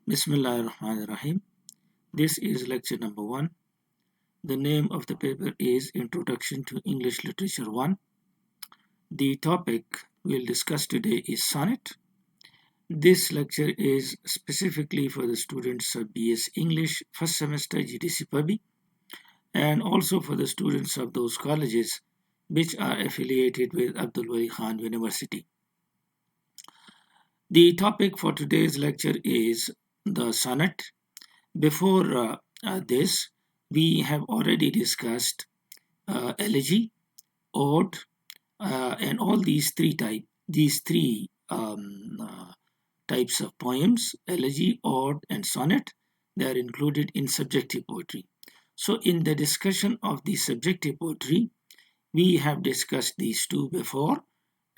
Bismillahirrahmanirrahim. This is lecture number 1. The name of the paper is Introduction to English Literature 1. The topic we'll discuss today is sonnet. This lecture is specifically for the students of BS English first semester GDC Pubby and also for the students of those colleges which are affiliated with Abdul Wali Khan University. The topic for today's lecture is the sonnet. Before this, we have already discussed elegy, ode, and all these three types of poems, elegy, ode, and sonnet. They are included in subjective poetry. So, in the discussion of the subjective poetry, we have discussed these two before: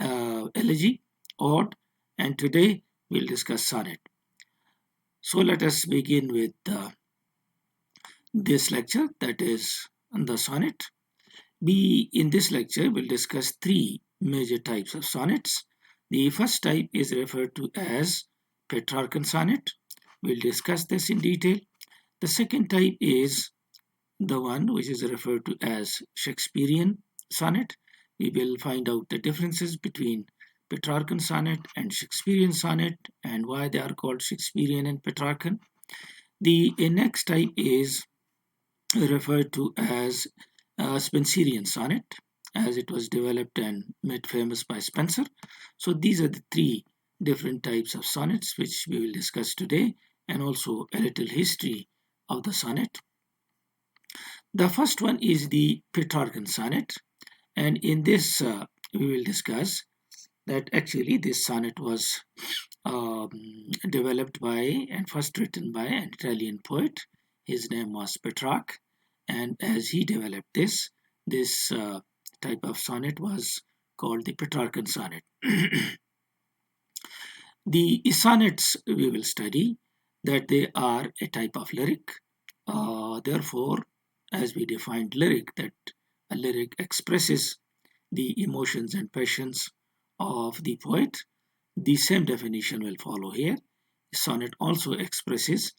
elegy, ode, and today we'll discuss sonnet. So, let us begin with this lecture, that is the sonnet. In this lecture will discuss three major types of sonnets. The first type is referred to as Petrarchan sonnet. We'll discuss this in detail. The second type is the one which is referred to as Shakespearean sonnet. We will find out the differences between Petrarchan sonnet and Shakespearean sonnet and why they are called Shakespearean and Petrarchan. The next type is referred to as Spenserian sonnet, as it was developed and made famous by Spenser. So these are the three different types of sonnets which we will discuss today, and also a little history of the sonnet. The first one is the Petrarchan sonnet, and in this we will discuss that actually this sonnet was developed by and first written by an Italian poet. His name was Petrarch, and as he developed this type of sonnet was called the Petrarchan sonnet. The sonnets we will study that they are a type of lyric. Therefore, as we defined lyric, that a lyric expresses the emotions and passions of the poet, the same definition will follow here. Sonnet also expresses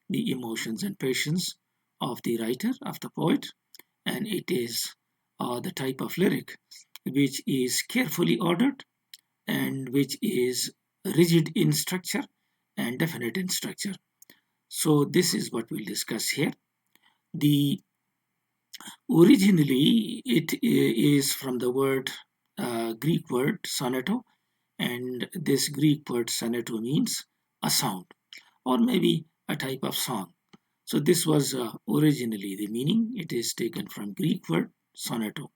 the emotions and passions of the writer, of the poet, and it is the type of lyric which is carefully ordered and which is rigid in structure and definite in structure. So this is what we'll discuss here. The originally it is from the Greek word soneto, and this Greek word soneto means a sound or maybe a type of song. So this was originally the meaning. It is taken from Greek word soneto.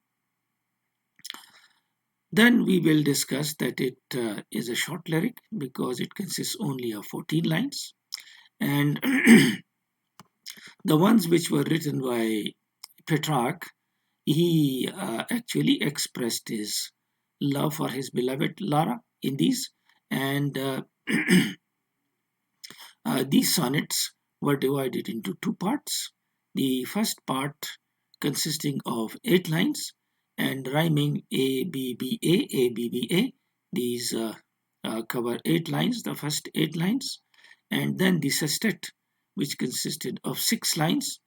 Then we will discuss that it is a short lyric because it consists only of 14 lines. And the ones which were written by Petrarch, he actually expressed his love for his beloved Lara in these. And these sonnets were divided into two parts. The first part consisting of 8 lines and rhyming A, B, B, A, B, B, A. These cover 8 lines, the first 8 lines. And then the sestet, which consisted of 6 lines.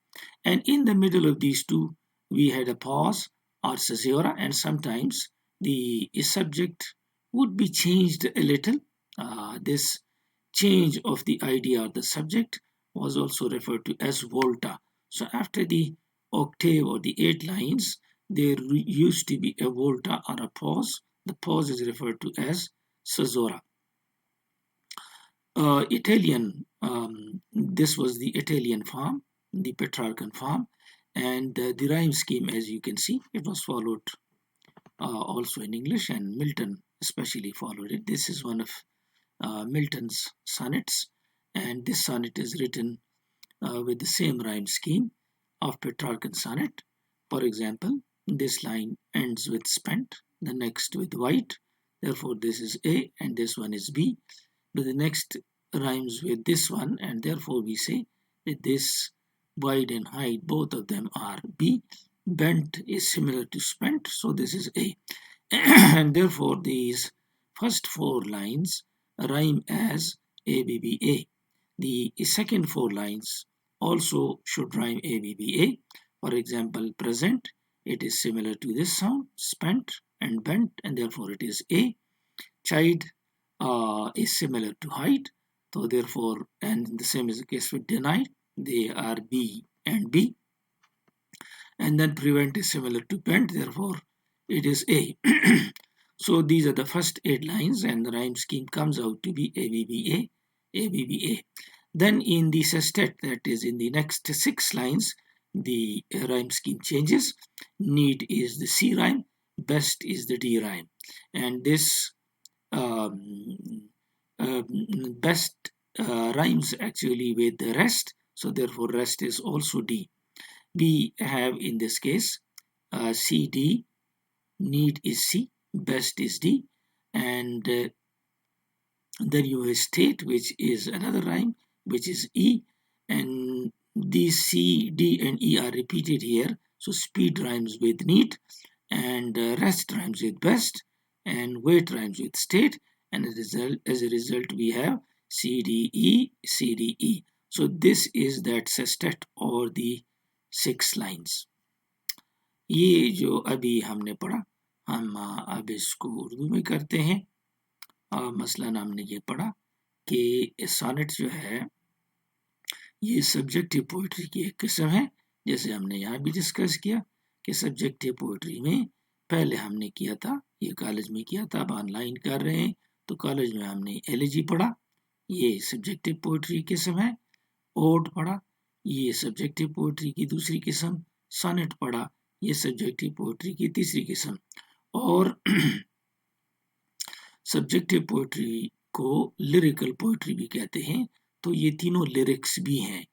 And in the middle of these two, we had a pause or caesura, and sometimes the subject would be changed a little. This change of the idea or the subject was also referred to as volta. So after the octave or the 8 lines, there used to be a volta or a pause. The pause is referred to as caesura. This was the Italian form, the Petrarchan form, and the rhyme scheme, as you can see, it was followed also in English, and Milton especially followed it. This is one of Milton's sonnets, and this sonnet is written with the same rhyme scheme of Petrarchan sonnet. For example, this line ends with spent, the next with white, therefore this is A, and this one is B. But the next rhymes with this one, and therefore we say that this wide and height, both of them are B. Bent is similar to spent, so this is A. And therefore these first 4 lines rhyme as A, B, B, A. The second 4 lines also should rhyme ABBA. For example, present, it is similar to this sound, spent and bent, and therefore it is A. Child is similar to hide, so therefore, and the same is the case with denied, they are B and B. And then prevent is similar to bent, therefore it is A. So these are the first 8 lines, and the rhyme scheme comes out to be ABBA, ABBA. Then in the sestet, that is in the next 6 lines, the rhyme scheme changes. Need is the C rhyme, best is the D rhyme, and this best rhymes actually with the rest, so therefore rest is also D. We have in this case C, D, need is C, best is D, and then you have state, which is another rhyme, which is E, and these C, D, and E are repeated here. So speed rhymes with need, and rest rhymes with best, and wait rhymes with state, and as a result we have C, D, E, C, D, E. So this is that sestet or the 6 lines. ये जो अभी हमने पढ़ा, हम अब इसको उर्दू में करते हैं। मसलन हमने ये पढ़ा कि सोनेट जो है ये सब्जेक्टिव पोइट्री की एक किस्म है, जैसे हमने यहाँ भी डिस्कस किया कि सब्जेक्टिव पोइट्री में पहले हमने किया था, ये कॉलेज में किया था, अब ऑनलाइन कर रहे हैं, तो कॉलेज में हमने एलिजी पढ़ा, ये सब्जेक्टिव पोइट्री किस्म है। ओड पढ़ा, ये सब्जेक्टिव पोइट्री की दूसरी किस्म। सोनेट पढ़ा, ये सब्जेक्टिव पोइट्री की तीसरी किस्म। और सब्जेक्टिव पोइट्री को लिरिकल पोइट्री भी कहते हैं, तो ये तीनों लिरिक्स भी हैं।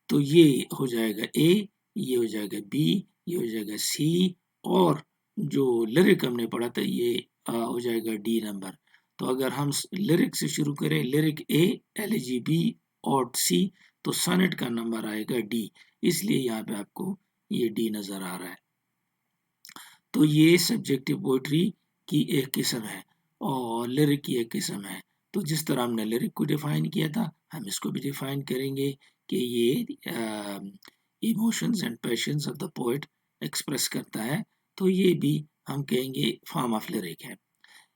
तो ये हो जाएगा ए, ये हो जाएगा बी, ये हो जाएगा सी, और जो लिरिक हमने पढ़ा था ये हो जाएगा डी नंबर। तो अगर हम लिरिक से शुरू करें, लिरिक ए, एलिजी बी और सी, तो सोनेट का नंबर आएगा डी, इसलिए यहाँ पे आपको ये डी नजर आ रहा है। तो ये सब्जेक्टिव पोइट्री की एक किस्म है और लिरिक की एक किस्म है। तो जिस तरह हमने लिरिक को डिफाइन किया था, हम इसको भी डिफाइन करेंगे कि ये emotions and patience of the poet express करता है, तो ये भी हम कहेंगे फॉर्म ऑफ लिरिक है।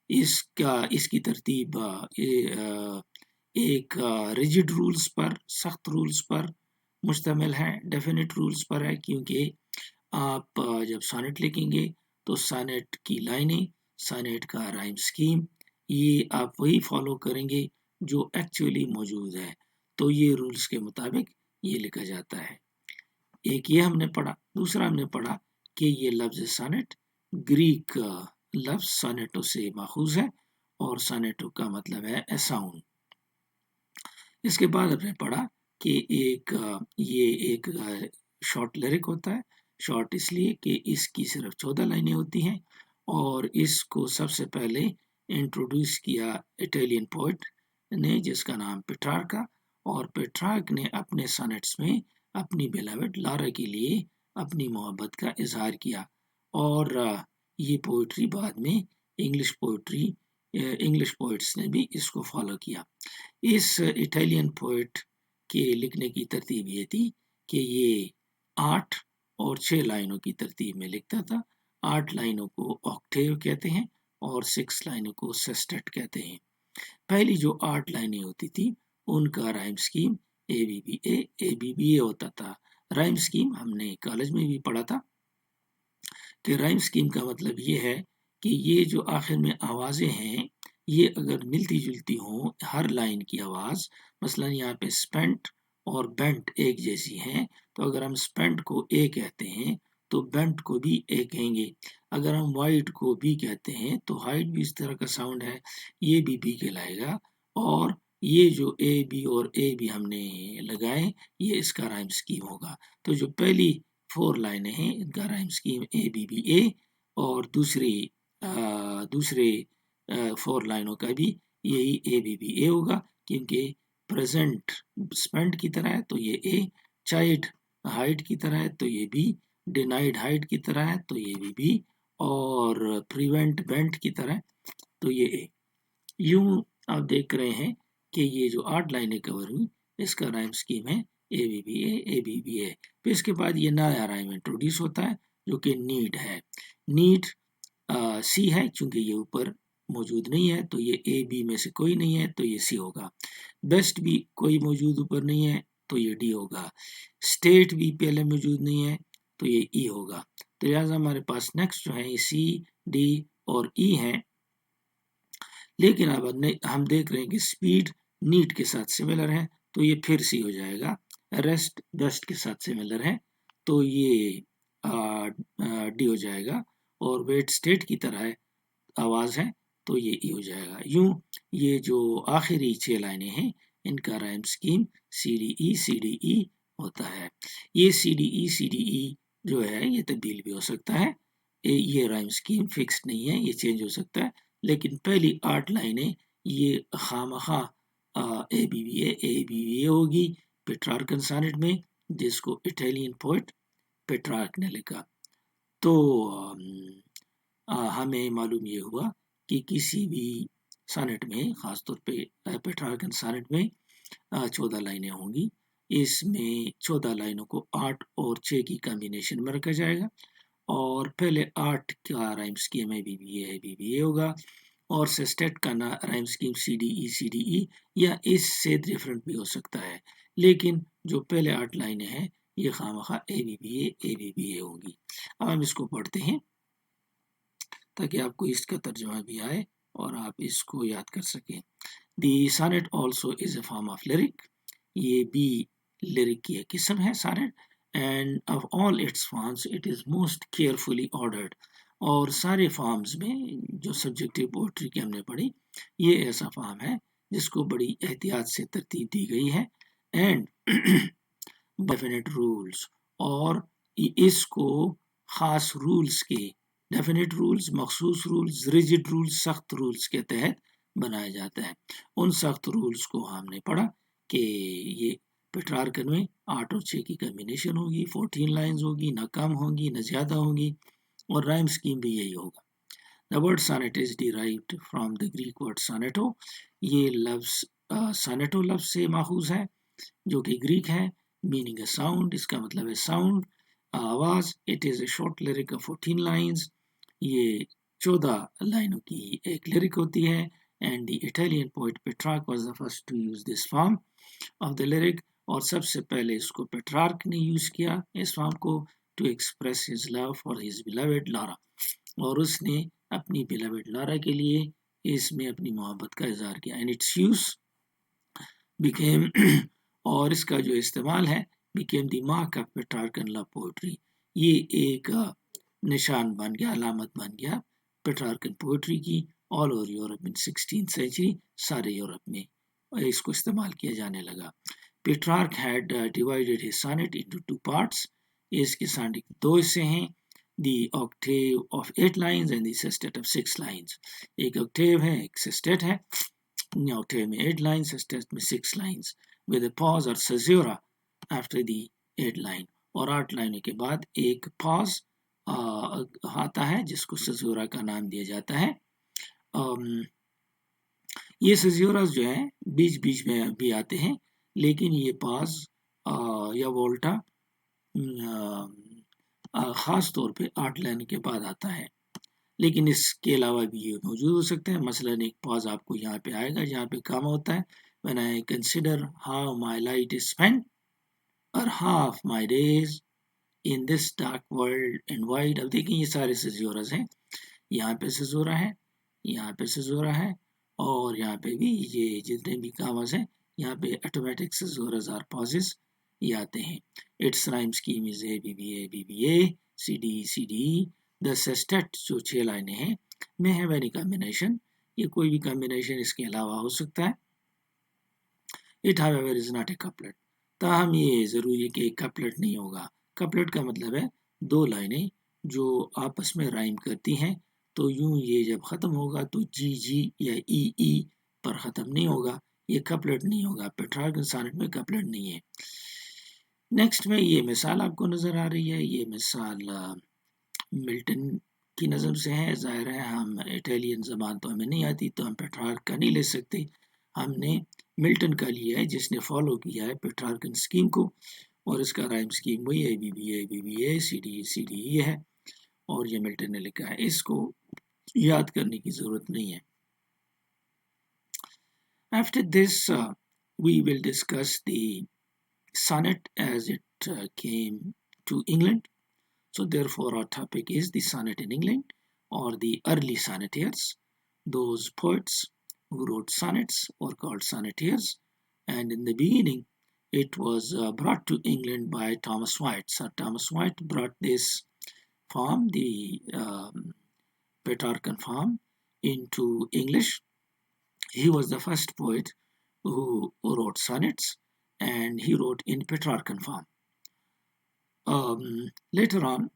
इसकी तरतीब एक रिजिड रूल्स पर, सख्त रूल्स पर मुश्तमिल है, डेफिनेट रूल्स पर है, क्योंकि आप जब सोनेट लिखेंगे तो सोनेट की लाइनें, सोनेट का राइम स्कीम, ये आप वही फॉलो करेंगे जो एक्चुअली मौजूद है। तो ये रूल्स के मुताबिक ये लिखा जाता है। एक ये हमने पढ़ा। दूसरा हमने पढ़ा कि ये लफ्ज़ सोनेट ग्रीक लफ्ज़ सोनेटो से माखूज है और सोनेटो का मतलब है ए साउंड। इसके बाद हमने पढ़ा कि ये एक शॉर्ट लिरिक होता है। शॉर्ट इसलिए कि इसकी सिर्फ 14 लाइनें होती हैं और इसको सबसे पहले इंट्रोड्यूस किया इटालियन पोएट ने, जिसका नाम पेट्रार्का, और पेट्रार्क ने अपने सोनेट्स में अपनी बिलवेड लारा के लिए अपनी मोहब्बत का इजहार किया, और ये पोइट्री बाद में इंग्लिश पोइट्स ने भी इसको फॉलो किया। इस इटालियन पोएट के लिखने की तरतीब ये थी कि ये 8 और 6 लाइनों की तरतीब में लिखता था। 8 लाइनों को ऑक्टेव कहते हैं और 6 लाइनों को सेस्टेट कहते हैं। पहली जो 8 लाइनें होती थी उनका राइम स्कीम ABBA होता था। राइम स्कीम हमने कॉलेज में भी पढ़ा था कि राइम स्कीम का मतलब ये है कि ये जो आखिर में आवाज़ें हैं ये अगर मिलती जुलती हों, हर लाइन की आवाज़, मसलन यहाँ पे स्पेंट और बेंट एक जैसी हैं, तो अगर हम स्पेंट को ए कहते हैं तो बेंट को भी ए कहेंगे। अगर हम वाइट को बी कहते हैं तो हाइट भी इस तरह का साउंड है, ये भी बी कहलाएगा। और ये जो ए बी और ए भी हमने लगाए, ये इसका राइम स्कीम होगा। तो जो पहली 4 लाइनें हैं इनका राइम स्कीम ABBA, और दूसरे 4 लाइनों का भी यही ABBA होगा, क्योंकि प्रेजेंट स्पेंट की तरह है तो ये ए, चाइल्ड हाइट की तरह है तो ये बी, डिनाइड हाइट की तरह है तो ये भी बी, और प्रिवेंट बेंट की तरह तो ये ए। यूं आप देख रहे हैं कि ये जो 8 लाइनें कवर हुई इसका राइम स्कीम है ABBA ABBA। फिर इसके बाद ये नया राइम इंट्रोड्यूस होता है जो कि नीड है। नीड सी है, चूंकि ये ऊपर मौजूद नहीं है तो ये ए बी में से कोई नहीं है तो ये सी होगा। बेस्ट भी कोई मौजूद ऊपर नहीं है तो ये डी होगा। स्टेट भी पहले मौजूद नहीं है तो ये ई होगा। तो लिहाजा हमारे पास नेक्स्ट जो है सी डी और ई है। लेकिन अब हम देख रहे हैं कि स्पीड नीड के साथ सिमिलर है तो ये फिर सी हो जाएगा। रेस्ट बेस्ट के साथ सिमिलर है तो ये डी हो जाएगा। और वेट स्टेट की तरह है, आवाज है तो ये ई हो जाएगा। यूं ये जो आखिरी 6 लाइनें हैं इनका राइम स्कीम CDE होता है। ये CDE जो है ये तब्दील भी हो सकता है। ये राइम स्कीम फिक्स नहीं है, ये चेंज हो सकता है। लेकिन पहली 8 लाइनें ये खामखा ABBA होगी पेट्रार्कन सॉनेट में, जिसको इटालियन पोएट पेट्रार्क ने लिखा। तो हमें मालूम ये हुआ कि किसी भी सॉनेट में, खासतौर पे पेट्रार्कन सॉनेट में 14 लाइनें होंगी। इसमें 14 लाइनों को 8 और 6 की कॉम्बिनेशन में रखा जाएगा और पहले 8 का राइम स्कीम ABBA होगा और सेस्टेट का राइम स्कीम CDE या इससे डिफरेंट भी हो सकता है। लेकिन जो पहले 8 लाइनें हैं ये खामखा ABBA होंगी। अब हम इसको पढ़ते हैं ताकि आपको इसका तर्जुमा भी आए और आप इसको याद कर सकें। The sonnet also is a form of lyric. ये भी लिरिक की एक किस्म है sonnet, and of all its forms it is most carefully ordered. और सारे फॉर्म्स में जो सब्जेक्टिव पोएट्री की हमने पढ़ी ये ऐसा फॉर्म है जिसको बड़ी एहतियात से तरतीब दी गई है एंड डेफिनेट रूल्स, और इसको खास रूल्स के, डेफिनेट रूल्स, मखसूस रूल्स, रिजिड रूल्स, सख्त रूल्स के तहत बनाया जाता है। उन सख्त रूल्स को हमने पढ़ा कि ये पेट्रार्कन में 8 और 6 की कॉम्बिनेशन होगी, 14 लाइंस होगी, न कम होंगी न ज़्यादा होंगी, और राइम स्कीम भी यही होगा। The word sonnet is derived from the Greek word sonetto. ये लफ्ज़ sonetto लफ्ज़ से माखूज़ है जो कि ग्रीक है, मीनिंग a sound, इसका मतलब है साउंड, आवाज़। It is a short lyric of 14 lines. ये 14 लाइनों की एक लिरिक होती है। And the Italian poet Petrarch was the first to use this form of the lyric. और सबसे पहले इसको पेट्रार्क ने यूज़ किया इस फॉर्म को to express his love for his beloved Lara. और उसने अपनी beloved Lara के लिए इसमें अपनी मोहब्बत का इजहार किया। And its use became और इसका जो इस्तेमाल है became the mark of Petrarchan love poetry. ये एक निशान बन गया, अलामत बन गया पेट्रार्कन पोएट्री की। All over Europe in 16th century, सारे यूरोप में इसको इस्तेमाल किया जाने लगा। Petrarch had divided his sonnet into 2 parts. इसके सॉनेट 2 हिस्से हैं, the octave of 8 lines and the sestet of 6 lines. एक ऑक्टेव है, एक सेस्टेट है। ऑक्टेव में 8 लाइंस, सेस्टेट में 6 लाइंस, विद अ पॉज और सज़ूरा आफ्टर दी 8 लाइन। और 8 लाइनों के बाद एक पॉज आता है जिसको सज़ूरा का नाम दिया जाता है। ये सज़ूरास जो है बीच बीच में भी आते हैं, लेकिन ये पॉज या वोल्टा ख़ास तौर पे 8 लाइन के बाद आता है। लेकिन इसके अलावा भी ये मौजूद हो सकते हैं। मसलन एक पॉज आपको यहाँ पे आएगा जहाँ पे कम होता है, when I consider how my light is spent or half my days in this dark world and wide। अब देखिए ये सारे सज़ूरास हैं, यहाँ पे सज़ूरा है, यहाँ पे सज़ूरा है, और यहाँ पे भी ये जितने भी कामस हैं यहाँ पे ऑटोमेटिक सज़ूरास और पॉजेस ये आते हैं। It's rhyme scheme is ABBA CDE। The sestet जो 6 लाइनें हैं में है एनी कॉम्बिनेशन, ये कोई भी कॉम्बिनेशन इसके अलावा हो सकता है। It however is not a couplet, ताहम ये ज़रूरी है कि एक कपलेट नहीं होगा। कपलेट का मतलब है 2 लाइनें जो आपस में राइम करती हैं, तो यूं ये जब ख़त्म होगा तो जी या ई पर ख़त्म नहीं होगा, ये कपलेट नहीं होगा। पेट्रार्कन सॉनेट में कपलेट नहीं है। नेक्स्ट में ये मिसाल आपको नज़र आ रही है, ये मिसाल मिल्टन की नज़म से है। ज़ाहिर है हम इटालियन ज़बान तो हमें नहीं आती तो हम पेट्रार्क का नहीं ले सकते, हमने मिल्टन का लिया है जिसने फॉलो किया है पेट्रार्कन स्कीम को, और इसका राइम स्कीम वही है, ABBA CD है, और ये मिल्टन ने लिखा है, इसको याद करने की जरूरत नहीं है. After this, we will discuss the sonnet as it came to England. So therefore our topic is the sonnet in England, or the early sonneteers, those poets who wrote sonnets or called sonneteers. And in the beginning, it was brought to England by Thomas White. Sir Thomas White brought this form, the Petrarchan form, into English. He was the first poet who wrote sonnets, and he wrote in Petrarchan form. Later on,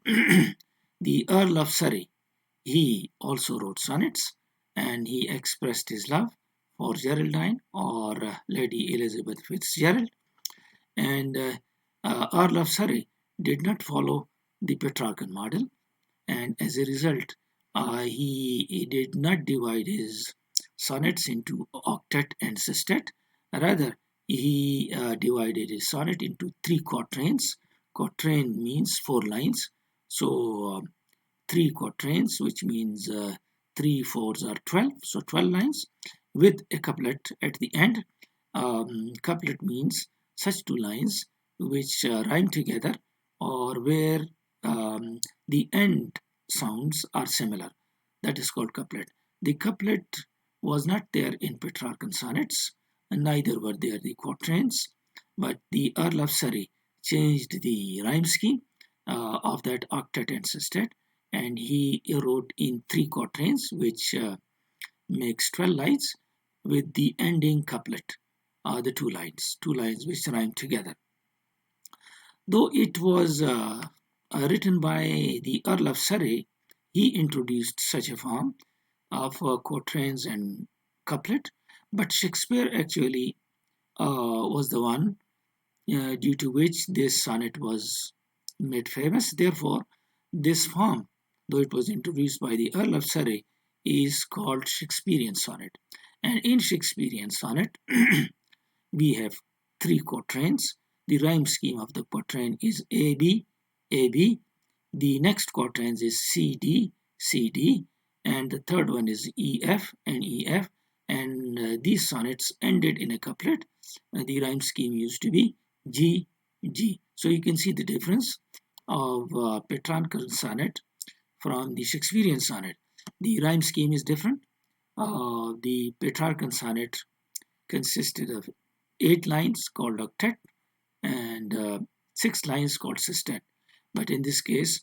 the Earl of Surrey, he also wrote sonnets, and he expressed his love for Geraldine, or Lady Elizabeth Fitzgerald. And Earl of Surrey did not follow the Petrarchan model, and as a result, he did not divide his sonnets into octet and sestet. Rather, he divided his sonnet into 3 quatrains. Quatrain means 4 lines. So 3 quatrains, which means 3 fours are 12. So 12 lines with a couplet at the end. Couplet means such 2 lines which rhyme together, or where the end sounds are similar. That is called couplet. The couplet was not there in Petrarchan sonnets, and neither were there the quatrains, but the Earl of Surrey changed the rhyme scheme of that octet and sestet, and he wrote in 3 quatrains, which makes 12 lines, with the ending couplet, the 2 lines which rhyme together. Though it was written by the Earl of Surrey, he introduced such a form of quatrains and couplet, but Shakespeare actually was the one due to which this sonnet was made famous. Therefore, this form, though it was introduced by the Earl of Surrey, is called Shakespearean sonnet. And in Shakespearean sonnet, we have 3 quatrains. The rhyme scheme of the quatrain is AB, AB. The next quatrains is CD, CD, and the third one is EF and EF. And these sonnets ended in a couplet. The rhyme scheme used to be G, G. So you can see the difference of Petrarchan sonnet from the Shakespearean sonnet. The rhyme scheme is different. The Petrarchan sonnet consisted of 8 lines called octet and 6 lines called sestet. But in this case,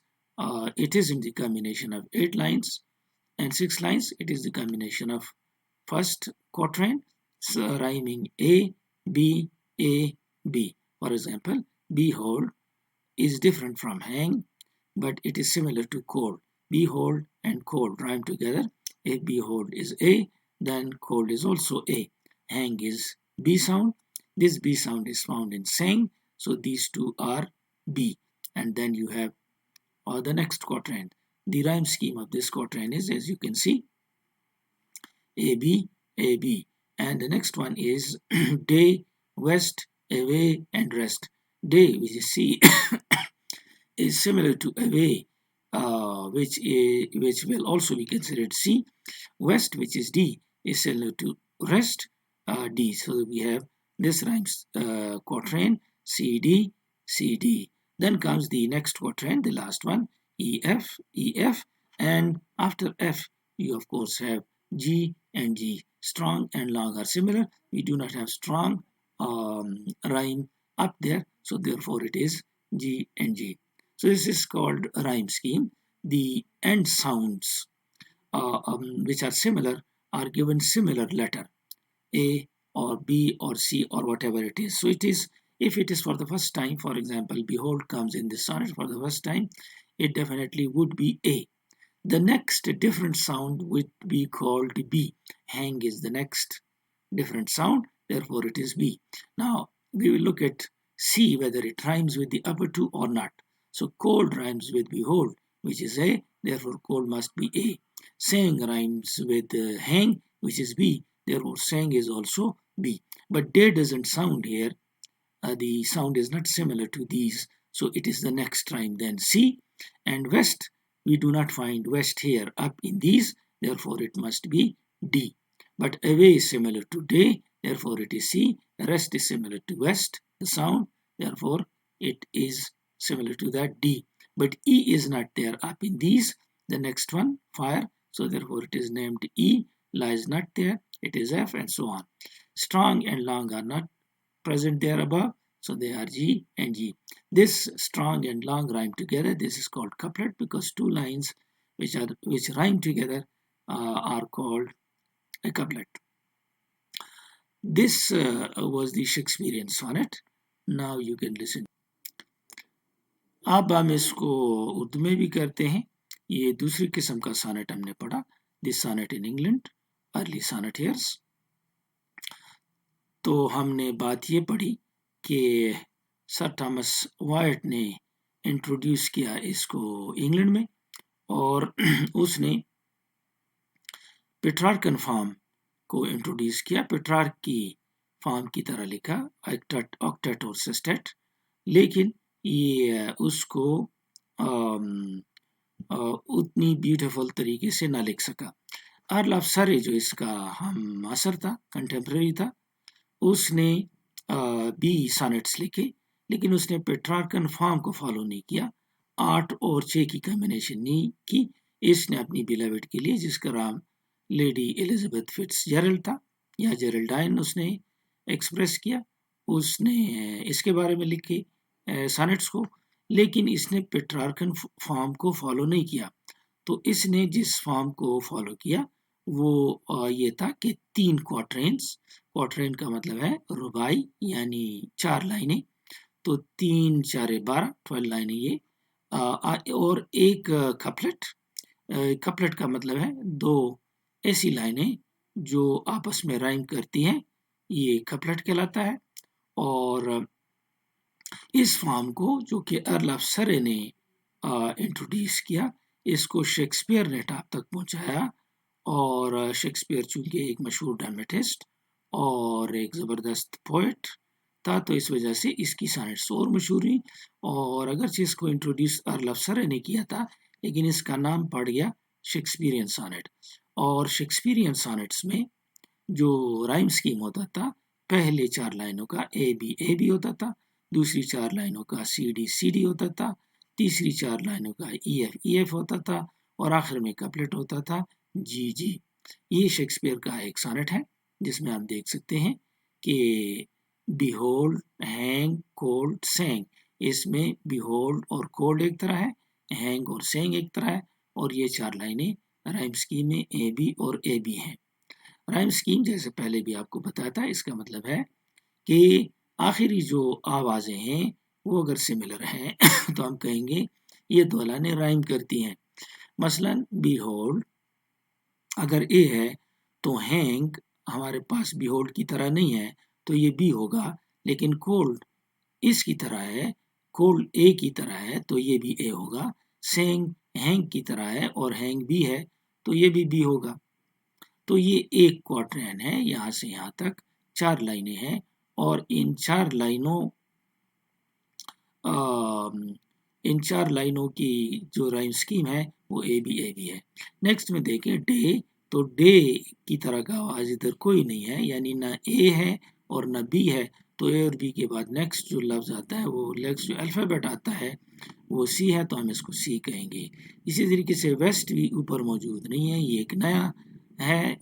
it isn't the combination of 8 lines and 6 lines. It is the combination of first quatrain, so rhyming A, B, A, B. For example, behold is different from hang, but it is similar to cold. Behold and cold rhyme together. If behold is A, then cold is also A. Hang is B sound. This B sound is found in sang, so these two are B. And then you have the next quatrain. The rhyme scheme of this quatrain is, as you can see, AB, AB. And the next one is day, west, away, and rest. Day, which is C, is similar to away, which will also be considered C. West, which is D, is similar to rest, D. So we have this rhymes quatrain, CD, CD. Then comes the next quatrain, the last one, EF, EF. And after F, you of course have G and G. Strong and long are similar. We do not have strong rhyme up there, so therefore it is G and G. So this is called a rhyme scheme. The end sounds which are similar are given similar letter, A or B or C or whatever it is. So it is, if it is for the first time, for example, behold comes in the sonnet for the first time, it definitely would be A. The next different sound would be called B. Hang is the next different sound, therefore it is B. Now we will look at C, whether it rhymes with the upper two or not. So cold rhymes with behold, which is A, therefore cold must be A. Sang rhymes with hang, which is B, therefore sang is also B. But day doesn't sound here. The sound is not similar to these, so it is the next rhyme then C. And west, we do not find west here up in these, therefore it must be D. But away is similar to day, therefore it is C. Rest is similar to west, the sound, therefore it is similar to that D. But E is not there up in these, the next one, fire, so therefore it is named E. La is not there, it is F, and so on. Strong and long are not present there above, so they are G and G. This strong and long rhyme together. This is called couplet because two lines which rhyme together are called a couplet. This was the Shakespearean sonnet. Now you can listen. अब हम इसको उर्दू में भी करते हैं. ये दूसरी किस्म का sonnet हमने पढ़ा. This sonnet in England, early sonneteers. तो हमने बात ये पढ़ी कि सर थॉमस वाइट ने इंट्रोड्यूस किया इसको इंग्लैंड में और उसने पेट्रार्कन फॉर्म को इंट्रोड्यूस किया. पेट्रार्क की फॉर्म की तरह लिखा, ऑक्टेट और सेस्टेट, लेकिन ये उसको उतनी ब्यूटीफुल तरीके से ना लिख सका. अर्ल ऑफ सरे जो इसका हम असर था, कंटेम्प्रेरी था, उसने भी सॉनेट्स लिखे, लेकिन उसने पेट्रार्कन फॉर्म को फॉलो नहीं किया. 8 और 6 की कॉम्बिनेशन नहीं की. इसने अपनी बिलवेड के लिए, जिसका नाम लेडी एलिजाबेथ फिट्जजेरल्ड था या जेरल्डाइन, उसने एक्सप्रेस किया. उसने इसके बारे में लिखे सॉनेट्स को, लेकिन इसने पेट्रार्कन फॉर्म को फॉलो नहीं किया. तो इसने जिस फॉर्म को फॉलो किया वो ये था कि 3 क्वार्ट्रेन्स. क्वार्ट्रेन का मतलब है रुबाई, यानी 4 लाइनें. तो 3 4 12, 12 लाइनें ये, और एक कपलेट. कपलेट का मतलब है 2 ऐसी लाइनें जो आपस में राइम करती हैं, ये कपलेट कहलाता है. और इस फॉर्म को, जो कि अर्ल ऑफ सरे ने इंट्रोड्यूस किया, इसको शेक्सपियर ने टॉप तक पहुंचाया. और शेक्सपियर चूंकि एक मशहूर ड्रामेटिस्ट और एक ज़बरदस्त पोएट था, तो इस वजह से इसकी सॉनेट्स और मशहूर हुई. और अगरचे इसको इंट्रोड्यूस अर्ल ऑफ सरे ने किया था, लेकिन इसका नाम पड़ गया शेक्सपियरियन सॉनेट. और शेक्सपियरियन सॉनेट्स में जो राइम स्कीम होता था, पहले 4 लाइनों का ए बी होता था, दूसरी 4 लाइनों का सी डी होता था, तीसरी 4 लाइनों का ई एफ होता था, और आखिर में कपलेट होता था जी. ये शेक्सपियर का एक सॉनेट है जिसमें आप देख सकते हैं कि बिहोल्ड, हैंग, कोल्ड, सेंग. इसमें बिहोल्ड और कोल्ड एक तरह है, हैंग और सेंग एक तरह है, और ये 4 लाइनें राइम स्कीम में ए बी और ए बी हैं. राइम स्कीम जैसे पहले भी आपको बताया था, इसका मतलब है कि आखिरी जो आवाज़ें हैं वो अगर सिमिलर हैं तो हम कहेंगे ये 2 लाइनें राइम करती हैं. मसलन बिहोल्ड अगर ए है तो हैंग हमारे पास बिहोल्ड की तरह नहीं है, तो ये बी होगा. लेकिन कोल्ड इसकी तरह है, कोल्ड ए की तरह है, तो ये भी ए होगा. सेंग हैंग की तरह है और हैंग बी है, तो ये भी बी होगा. तो ये एक क्वार्ट्रेन है, यहाँ से यहाँ तक 4 लाइनें हैं, और इन 4 लाइनों की जो राइम स्कीम है वो ए बी है. नेक्स्ट में देखें डे, तो डे की तरह का आवाज़ इधर कोई नहीं है, यानी ना ए है और ना बी है. तो ए और बी के बाद नेक्स्ट जो लफ्ज़ आता है, वो नेक्स्ट जो अल्फ़ाबेट आता है वो सी है, तो हम इसको सी कहेंगे. इसी तरीके से वेस्ट भी ऊपर मौजूद नहीं है, ये एक नया है,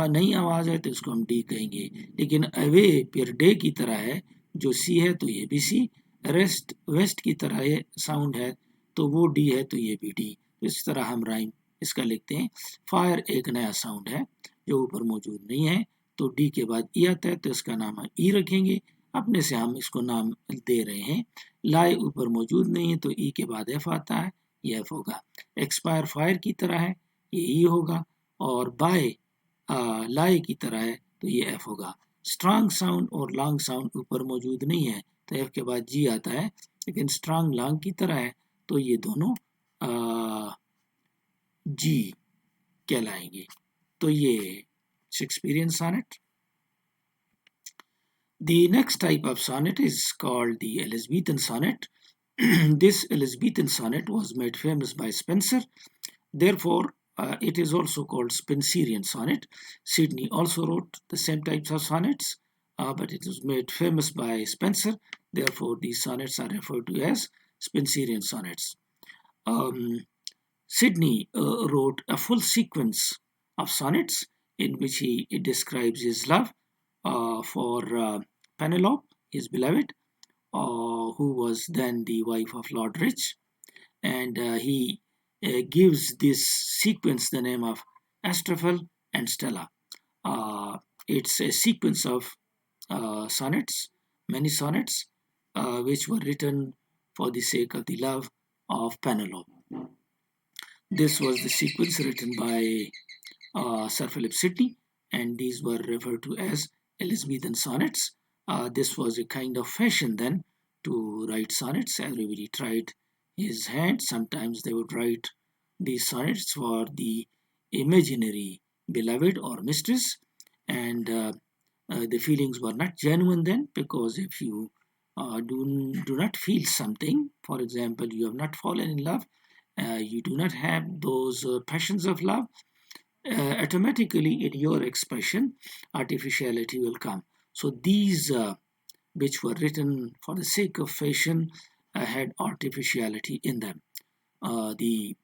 नई आवाज़ है, तो इसको हम डी कहेंगे. लेकिन अवे फिर डे की तरह है, जो सी है तो ये भी सी. रेस्ट वेस्ट की तरह ये साउंड है, तो वो डी है, तो ये भी डी. इस तरह हम राइम इसका लिखते हैं. फायर एक नया साउंड है जो ऊपर मौजूद नहीं है, तो डी के बाद ई आता है, तो इसका नाम हम ई रखेंगे. अपने से हम इसको नाम दे रहे हैं. लाई ऊपर मौजूद नहीं है, तो ई के बाद एफ आता है, ये एफ होगा. एक्सपायर फायर की तरह है, ये ई होगा. और बाय लाई की तरह है, तो ये एफ होगा. स्ट्रांग साउंड और लॉन्ग साउंड ऊपर मौजूद नहीं है, तो एफ के बाद जी आता है. लेकिन स्ट्रांग लॉन्ग की तरह है, तो ये दोनों जी कहलाएंगे. तो ये Shakespearean sonnet. The next type of sonnet is called the Elizabethan sonnet. This Elizabethan sonnet was made famous by Spenser. Therefore, it is also called Spenserian sonnet. Sidney also wrote the same types of sonnets, but it was made famous by Spenser. Therefore, these sonnets are referred to as Spenserian sonnets. Um, Sidney wrote a full sequence of sonnets in which he describes his love for Penelope, his beloved, who was then the wife of Lord Rich, and he gives this sequence the name of Astrophel and Stella. Uh, it's a sequence of sonnets, many sonnets, which were written for the sake of the love of Penelope. This was the sequence written by Sir Philip Sidney, and these were referred to as Elizabethan sonnets. This was a kind of fashion then to write sonnets. Everybody tried his hand. Sometimes they would write these sonnets for the imaginary beloved or mistress, and the feelings were not genuine then, because if you do not feel something, for example, you have not fallen in love, you do not have those passions of love, automatically in your expression, artificiality will come. So these, which were written for the sake of fashion, had artificiality in them. The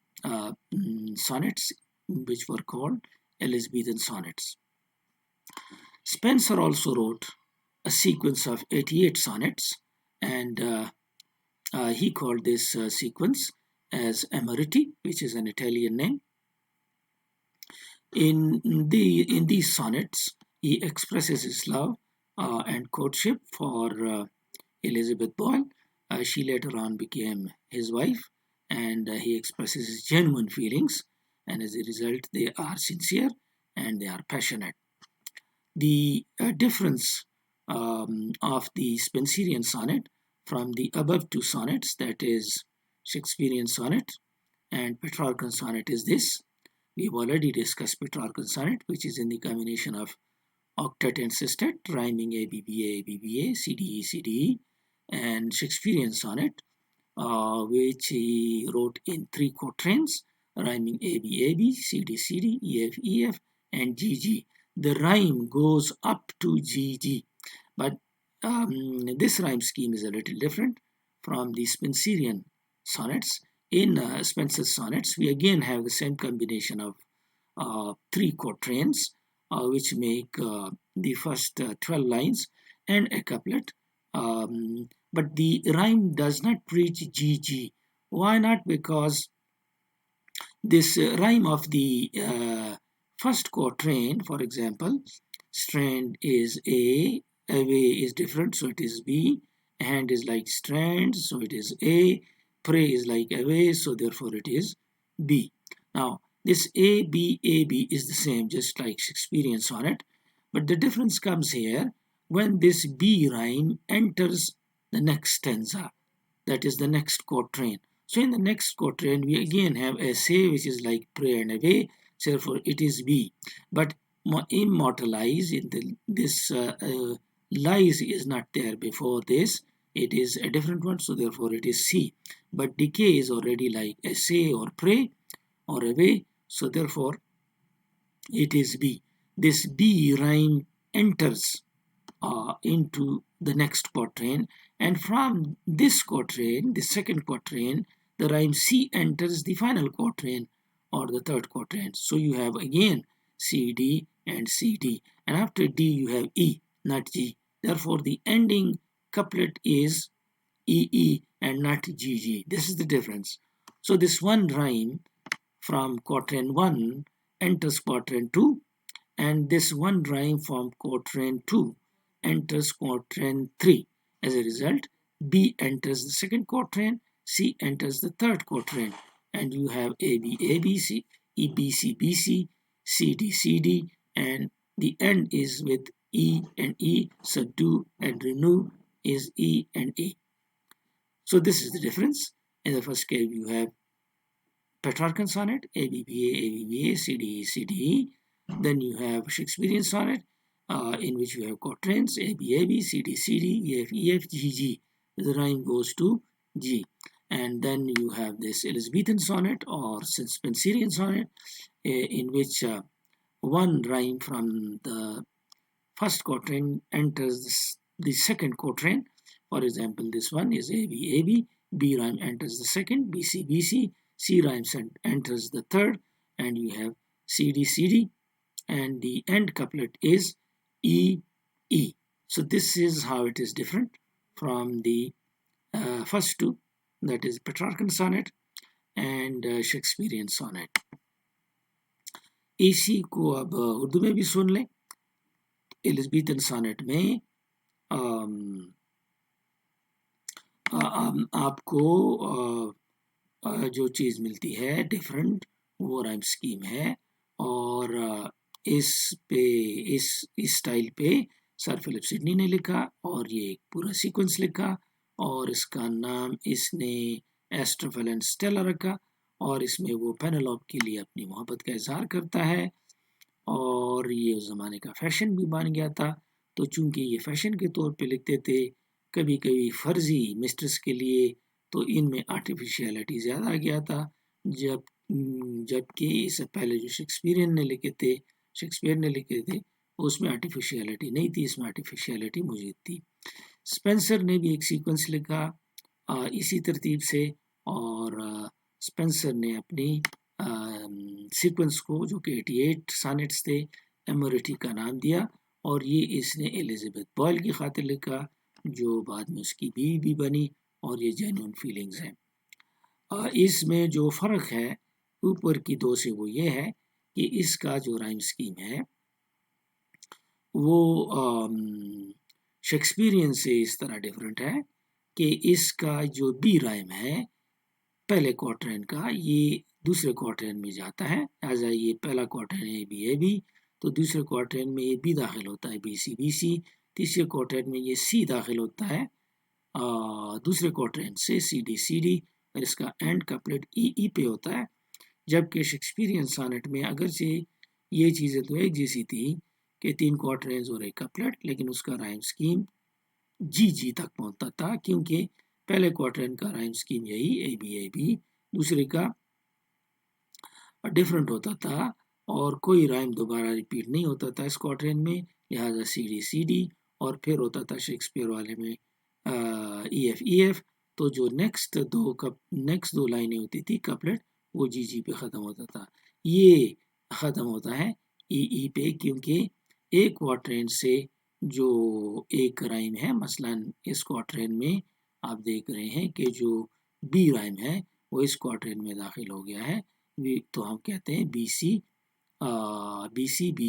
sonnets, which were called Elizabethan sonnets. Spenser also wrote a sequence of 88 sonnets, and he called this sequence as Emeriti, which is an Italian name. In these sonnets, he expresses his love and courtship for Elizabeth Boyle. She later on became his wife, and he expresses his genuine feelings, and as a result, they are sincere and they are passionate. The difference of the Spenserian sonnet from the above two sonnets, that is Shakespearean sonnet and Petrarchan sonnet, is this. We've already discussed Petrarchan sonnet, which is in the combination of octet and sestet, rhyming ABBA, ABBA, CDE, CDE, and Shakespearean sonnet, which he wrote in three quatrains, rhyming ABAB, CD, CD, EF, EF, and GG. The rhyme goes up to GG, but this rhyme scheme is a little different from the Spenserian sonnets. In Spenser's sonnets, we again have the same combination of three quatrains, which make the first 12 lines and a couplet. But the rhyme does not reach GG. Why not? Because this rhyme of the first quatrain, for example, strand is A, away is different, so it is B, hand is like strand, so it is A, pray is like away, so therefore it is B. Now, this A, B, A, B is the same, just like Shakespearean sonnet, but the difference comes here when this B rhyme enters the next stanza, that is the next quatrain. So in the next quatrain, we again have essay, which is like pray and away, so therefore it is B. But immortalize in this lies is not there before this, it is a different one, so therefore it is C. But decay is already like essay or pray or away, so therefore it is B. This B rhyme enters into the next quatrain, and from this quatrain, the second quatrain, the rhyme C enters the final quatrain or the third quatrain. So you have again C, D and C, D, and after D you have E, not G. Therefore the ending couplet is E, E and not G, G. This is the difference. So this one rhyme from quatrain 1 enters quatrain 2, and this one rhyme from quatrain 2 enters quatrain 3. As a result, B enters the second quatrain, C enters the third quatrain, and you have AB, ABC, E, BC, BC, CD, CD, and the end is with E and E, so do and renew is E and E. So this is the difference. In the first case, you have Petrarchan sonnet, ABBA, ABBA, CDE, CDE. Then you have Shakespearean sonnet, in which you have quatrains A B A B, C D C D, E F E F, G G. The rhyme goes to G. And then you have this Elizabethan sonnet or Spenserian sonnet, in which one rhyme from the first quatrain enters the second quatrain. For example, this one is A B A B, B rhyme enters the second, B C B C, C rhyme enters the third, and you have C D C D, and the end couplet is E E. So this is how it is different from the first two, that is Petrarchan sonnet and Shakespearean sonnet. इसी को अब उर्दू में भी सुन लें. Elizabethan sonnet में आपको जो चीज़ मिलती है डिफरेंट, वो राइम स्कीम है. और इस स्टाइल पे सर फिलिप सिडनी ने लिखा और ये एक पूरा सीक्वेंस लिखा और इसका नाम इसने एस्ट्रोफेल एंड स्टेला रखा और इसमें वो पेनेलोप के लिए अपनी मोहब्बत का इजहार करता है और ये उस ज़माने का फैशन भी बन गया था. तो चूंकि ये फैशन के तौर पे लिखते थे, कभी कभी फर्जी मिस्ट्रेस के लिए, तो इनमें आर्टिफिशियलिटी ज़्यादा आ गया था. जबकि इससे पहले जो शेक्सपियर ने लिखे थे उसमें आर्टिफिशियलिटी नहीं थी, इसमें आर्टिफिशियलिटी मौजूद थी. स्पेंसर ने भी एक सीक्वेंस लिखा इसी तरतीब से और स्पेंसर ने अपनी सीक्वेंस को, जो कि 88 सॉनेट्स थे, एमोरिटी का नाम दिया और ये इसने एलिजाबेथ बॉयल की खातिर लिखा जो बाद में उसकी बीवी भी बनी और ये जेन्युइन फीलिंग्स हैं. इसमें जो फ़र्क है ऊपर की दो से वो ये है कि इसका जो राइम स्कीम है वो शेक्सपियरियन से इस तरह डिफरेंट है कि इसका जो बी राइम है पहले क्वार्टरन का, ये दूसरे क्वार्टरन में जाता है. एज ये पहला क्वार्टरन है ए बी, तो दूसरे क्वार्टरन में ये बी दाखिल होता है, बी सी. तीसरे क्वार्टरन में ये सी दाखिल होता है दूसरे क्वार्टरन से, सी डी, और इसका एंड कपलेट ई पे होता है. जबकि शेक्सपियरियन सॉनेट में अगरचे ये चीज़ें तो एक जैसी थी कि 3 क्वार्टरन्स और एक कपलेट, लेकिन उसका राइम स्कीम जी तक पहुंचता था क्योंकि पहले क्वार्टरन का राइम स्कीम यही ए बी, दूसरे का डिफरेंट होता था और कोई राइम दोबारा रिपीट नहीं होता था इस क्वार्टरन में, लिहाजा सी डी और फिर होता था शेक्सपियर वाले में ई एफ. तो जो नेक्स्ट दो लाइनें होती थी कपलेट, वो जी पे ख़त्म होता था. ये ख़त्म होता है ई पे क्योंकि एक क्वार्टरन से जो एक राइम है, मसलन इस क्वार्टरन में आप देख रहे हैं कि जो बी राइम है वो इस क्वार्टरन में दाखिल हो गया है, तो हम कहते हैं बी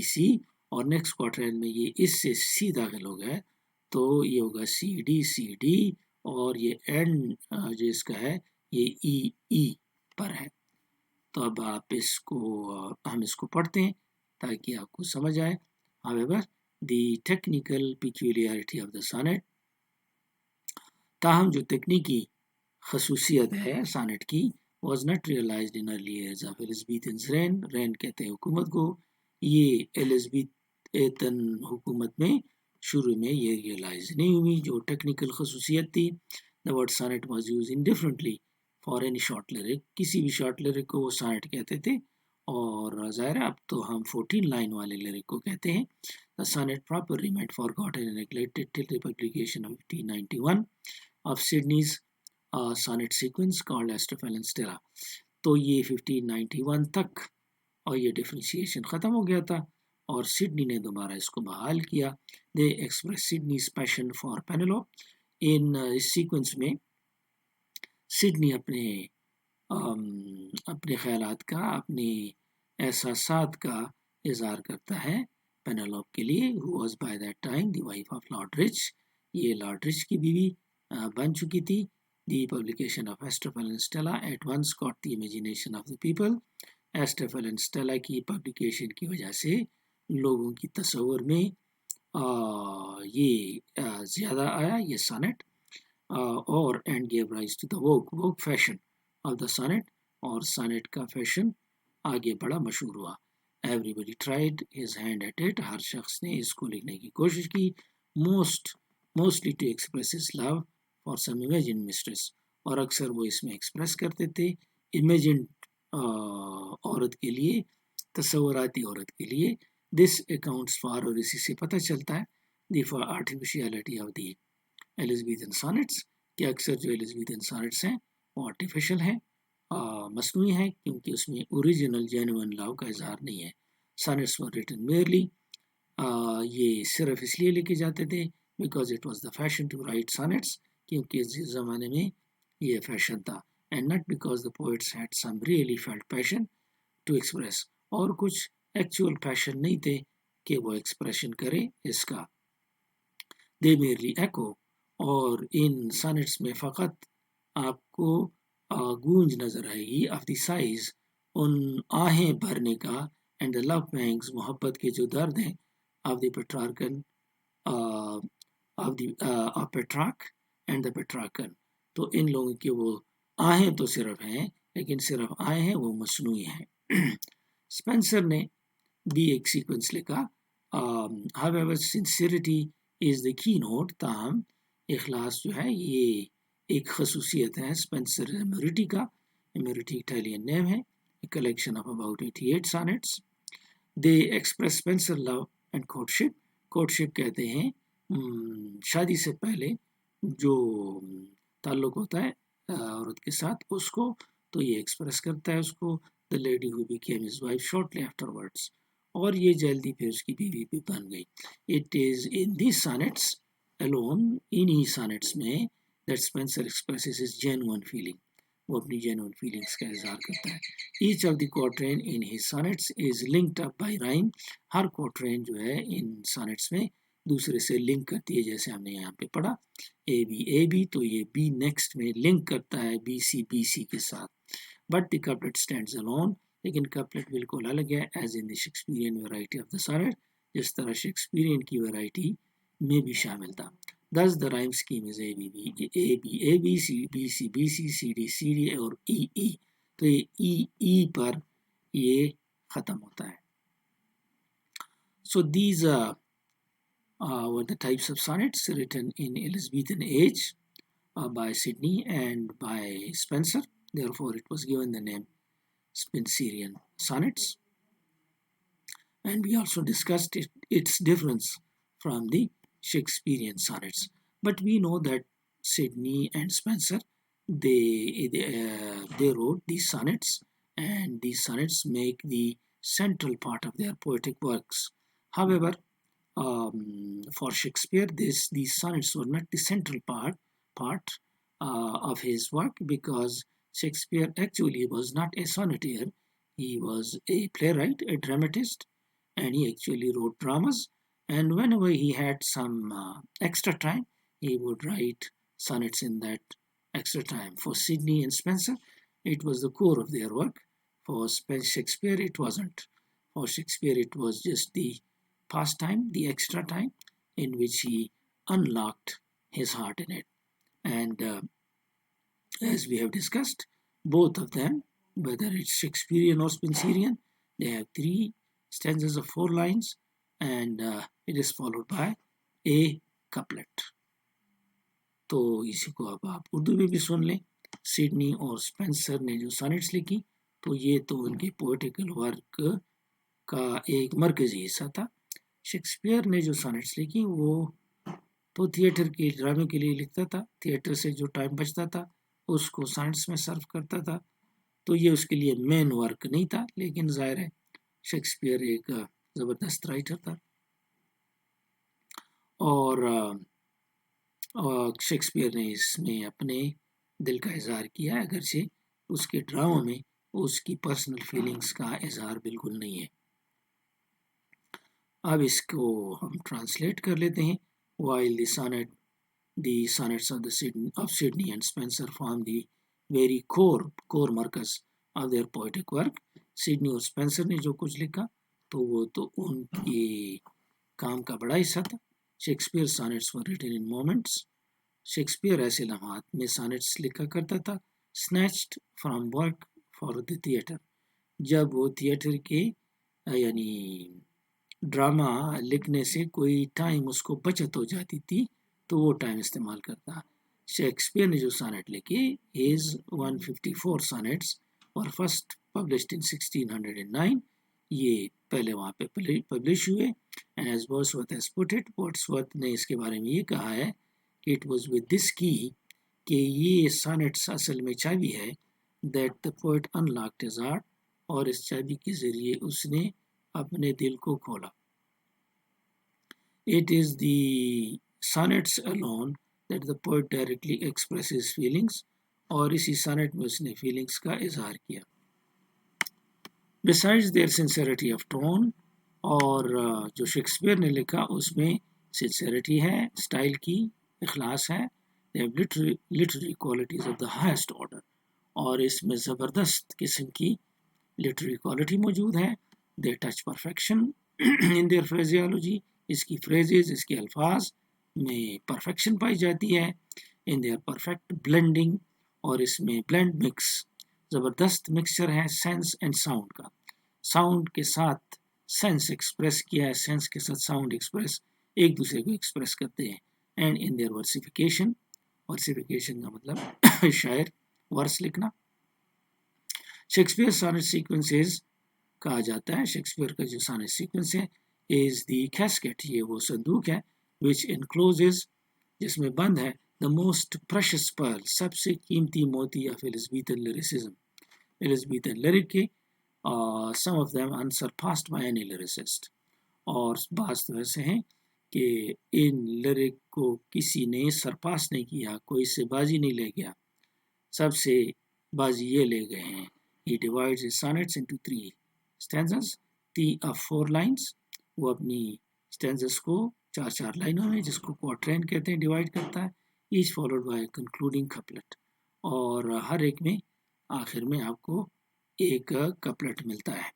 सी और नेक्स्ट क्वार्टरन में ये इससे सी दाखिल हो गया है, तो ये होगा सी डी और ये एंड जो इसका है ये ई पर है. तो अब आप हम इसको पढ़ते हैं ताकि आपको समझ आए. However, the technical peculiarity of the sonnet, ताहम जो तकनीकी खसूसियत है सॉनेट की, was not realized in early years of Elizabethan's reign. Rain कहते हैं हुकूमत को. ये एलिज़ाबेथन हुकूमत में शुरू में ये रियलाइज नहीं हुई जो टेक्निकल खसूसियत थी. The word sonnet was used indifferently for any short lyric. किसी भी शॉर्ट लिरिक को वो सॉनेट कहते थे और ज़ाहिर है अब तो हम 14 लाइन वाले लिरिक को कहते हैं. The sonnet proper remained forgotten and neglected till the publication of 1591 of Sydney's sonnet sequence called Astrophel and Stella. तो ये 1591 तक और ये डिफ्रेंशिएशन ख़त्म हो गया था और सिडनी ने दोबारा इसको बहाल किया. They expressed Sydney's passion for Penelope. इन इस सीक्वेंस में सिडनी अपने ख्यालात का, अपने एहसासात का इजहार करता है पेनेलोप के लिए, who was by that time the wife of Lord Rich. ये लॉर्ड रिच की बीवी बन चुकी थी. The publication of Astrophel and Stella at once caught the imagination of the people. Astrophel and Stella की पब्लिकेशन की वजह से लोगों की तस्वुर में ये ज़्यादा आया ये सॉनेट और and gave rise to the vogue fashion of the sonnet, और सॉनेट का फैशन आगे बड़ा मशहूर हुआ. Everybody tried his hand at it. हर शख्स ने इसको लिखने की कोशिश की. Mostly to express his love for some imagined mistress. और अक्सर वो इसमें express करते थे imagined औरत के लिए, तस्वुराती औरत के लिए. This accounts for, और इसी से पता चलता है, the artificiality of the Elizabethan Sonnets, कि अक्सर जो Elizabethan Sonnets हैं वो artificial हैं, मसनूई है, क्योंकि उसमें ओरिजिनल जेन्युइन लव का इजहार नहीं है. सॉनेट्स वर रिटन मेयरली, ये सिर्फ इसलिए लिखे जाते थे because it was the fashion to write sonnets, क्योंकि इस ज़माने में ये फैशन था, and not because the poets had some really felt passion to express, और कुछ एक्चुअल पैशन नहीं थे कि वो एक्सप्रेशन करे इसका. दे मेयरली एको, और इन सॉनेट्स में फ़कत आपको गूंज नजर आएगी ऑफ द साइज, उन आहें भरने का, एंड द लव पैंग्स, मोहब्बत के जो दर्द हैं, of the Petrarchan, of Petrarch and the Petrarchan. तो इन लोगों के वो आहें तो सिर्फ हैं, लेकिन सिर्फ आए हैं वो मसनूई हैं. स्पेंसर ने भी एक सीक्वेंस लिखा, however sincerity is the keynote, ताहम इखलास जो है ये एक खसूसियत है स्पेंसर एमरिटी का. एमरिटी इटालियन नेम है. Collection of about 88 sonnets. They express Spencer love and courtship. Courtship कहते हैं शादी से पहले जो ताल्लुक होता है औरत के साथ, उसको तो ये एक्सप्रेस करता है उसको. The lady who became his wife shortly afterwards, और ये जल्दी फिर उसकी बीवी भी बन गई. It is in this sonnets alone, इन्हीं सॉनेट्स में, that Spencer expresses his genuine feeling, वो अपनी genuine feelings का इजहार करता है. Each of the quatrain in his sonnets is linked up by rhyme. Her quatrain जो है इन sonnets में दूसरे से लिंक करती है, जैसे हमने यहाँ पे पढ़ा ए बी, तो ये बी नेक्स्ट में लिंक करता है बी सी के साथ. But the couplet stands alone, लेकिन कपलेट बिल्कुल अलग है, as in the Shakespearean variety of the sonnet, जिस तरह शेक्सपियरियन की वैरायटी में भी शामिल था. Thus the rhyme scheme is A B C D और E. तो ये E पर ये खत्म होता है. So these were the types of sonnets written in Elizabethan age by Sidney and by Spenser. Therefore, it was given the name Spenserian sonnets. And we also discussed its difference from the Shakespearean sonnets. But we know that Sidney and Spenser, they wrote these sonnets, and these sonnets make the central part of their poetic works. However, for Shakespeare, these sonnets were not the central part of his work, because Shakespeare actually was not a sonneteer. He was a playwright, a dramatist, and he actually wrote dramas. And whenever he had some extra time, he would write sonnets in that extra time. For Sidney and Spenser, it was the core of their work. For Shakespeare, it wasn't. For Shakespeare, it was just the pastime, the extra time, in which he unlocked his heart in it. And as we have discussed, both of them, whether it's Shakespearean or Spenserian, they have 3 stanzas of 4 lines, and it is followed by a couplet. तो इसी को अब आप उर्दू में भी सुन लें. Sydney और Spencer ने जो सॉनेट्स लिखी, तो ये तो उनके पोएटिकल वर्क का एक मरकजी हिस्सा था. शेक्सपियर ने जो सॉनेट्स लिखी वो तो थिएटर के ड्रामे के लिए लिखता था. थिएटर से जो टाइम बचता था उसको सॉनेट्स में सर्व करता था. तो ये उसके लिए मेन वर्क नहीं था, लेकिन जाहिर है शेक्सपियर एक ज़बरदस्त राइटर था, और शेक्सपियर ने इसमें अपने दिल का इजहार किया, अगरचे उसके ड्रामा में उसकी पर्सनल फीलिंग्स का इजहार बिल्कुल नहीं है. अब इसको हम ट्रांसलेट कर लेते हैं. While the sonnets of Sidney and Spenser form the very core markers of their poetic work. Sydney और स्पेंसर ने जो कुछ लिखा तो वो तो उनके काम का बड़ा हिस्सा था. Shakespeare sonnets were written in moments. Shakespeare ऐसे लम्हात में सॉनेट्स लिखा करता था. Snatched from work for the theatre, जब वो थिएटर के यानी ड्रामा लिखने से कोई टाइम उसको बचत हो जाती थी तो वो टाइम इस्तेमाल करता। शेक्सपियर ने जो सोनेट लिखे, his 154 sonnets were first published in 1609। ये पहले वहाँ पे पब्लिश हुए। And as Wordsworth has put it, Wordsworth ने इसके बारे में ये कहा है कि इट वाज विद दिस की, कि ये सोनेट्स असल में चाबी है, that the poet unlocked his heart, और इस चाबी के ज़रिए उसने अपने दिल को खोला। It is the sonnets alone that the poet directly expresses feelings, और इसी sonnet में उसने feelings का इजहार किया। Besides their sincerity of tone, और जो शेक्सपियर ने लिखा उसमें sincerity है, style की इखलास है, they have literary qualities of the highest order, और इसमें ज़बरदस्त किस्म की literary quality मौजूद है। They touch perfection in their phraseology, इसकी phrases, इसके अल्फाज में perfection पाई जाती है। In their perfect blending, और इसमें blend mix, ज़बरदस्त मिक्सचर है सेंस एंड साउंड का। साउंड के साथ सेंस एक्सप्रेस किया है, सेंस के साथ साउंड एक्सप्रेस एक दूसरे को एक्सप्रेस करते हैं। एंड इन देयर वर्सिफिकेशन, वर्सिफिकेशन का मतलब शायर वर्स लिखना। शेक्सपियर सोनेट सीक्वेंसेस कहा जाता है, शेक्सपियर का जो सोनेट सीक्वेंस है, इज द कैस्केट, ये वो संदूक है, विच इनक्लोजेस, जिसमें बंद है, द मोस्ट प्रेशियस पर्ल, सबसे कीमती मोती of Elizabethan lyricism, Elizabethan lyric के, some of them unsurpassed by any lyricist, और बात तो ऐसे हैं कि इन लिरिक को किसी ने सरपास नहीं किया, कोई से बाजी नहीं ले गया, सबसे बाजी ये ले गए हैं। He divides his sonnets into 3 stanzas, of 4 lines, वो अपनी stanzas को 4 लाइनों में, जिसको क्वार्ट्रेन कहते हैं, डिवाइड करता है, each followed by a concluding couplet, और हर एक में आखिर में आपको एक कपलेट मिलता है।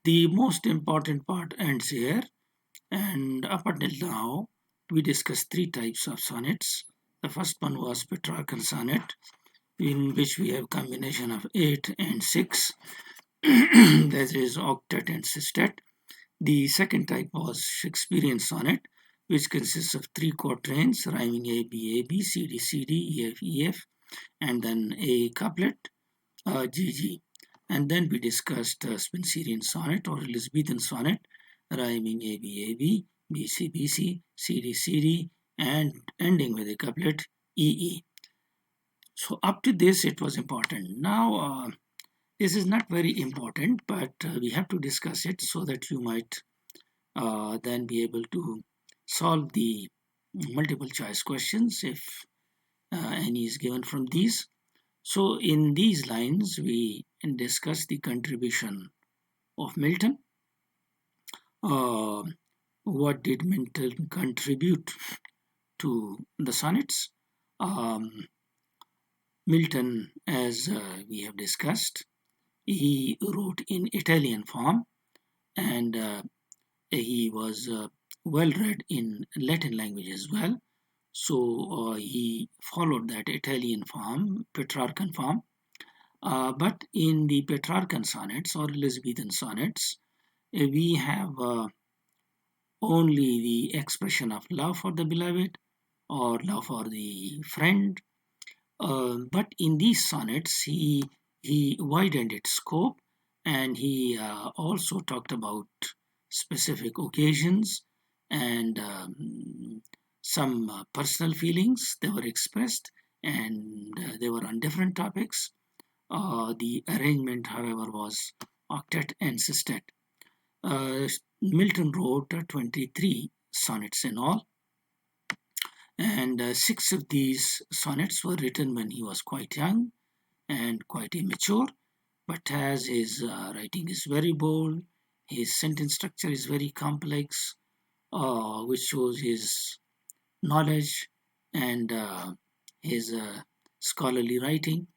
The most important part ends here, and up until now we discussed 3 types of sonnets. The first one was Petrarchan sonnet, in which we have combination of 8 and 6, that is octet and sestet. The second type was Shakespearean sonnet, which consists of 3 quatrains rhyming A, B, A, B, C, D, C, D, E, F, E, F, and then a couplet, G, G. And then we discussed Spenserian sonnet or Elizabethan sonnet, rhyming A, B, A, B, B, C, B, C, C, D, C, D, and ending with a couplet E, E. So up to this it was important. Now this is not very important, but we have to discuss it so that you might then be able to solve the multiple choice questions if any is given from these. So in these lines we discuss the contribution of Milton. What did Milton contribute to the sonnets? Milton, as we have discussed, he wrote in Italian form, and he was well read in Latin language as well. So he followed that Italian form, Petrarchan form. But in the Petrarchan sonnets or Elizabethan sonnets, we have only the expression of love for the beloved or love for the friend. But in these sonnets, he widened its scope, and he also talked about specific occasions and some personal feelings. They were expressed, and they were on different topics. The arrangement, however, was octet and sestet. Milton wrote 23 sonnets in all, and 6 of these sonnets were written when he was quite young and quite immature, but as his writing is very bold, his sentence structure is very complex, which shows his knowledge and his scholarly writing.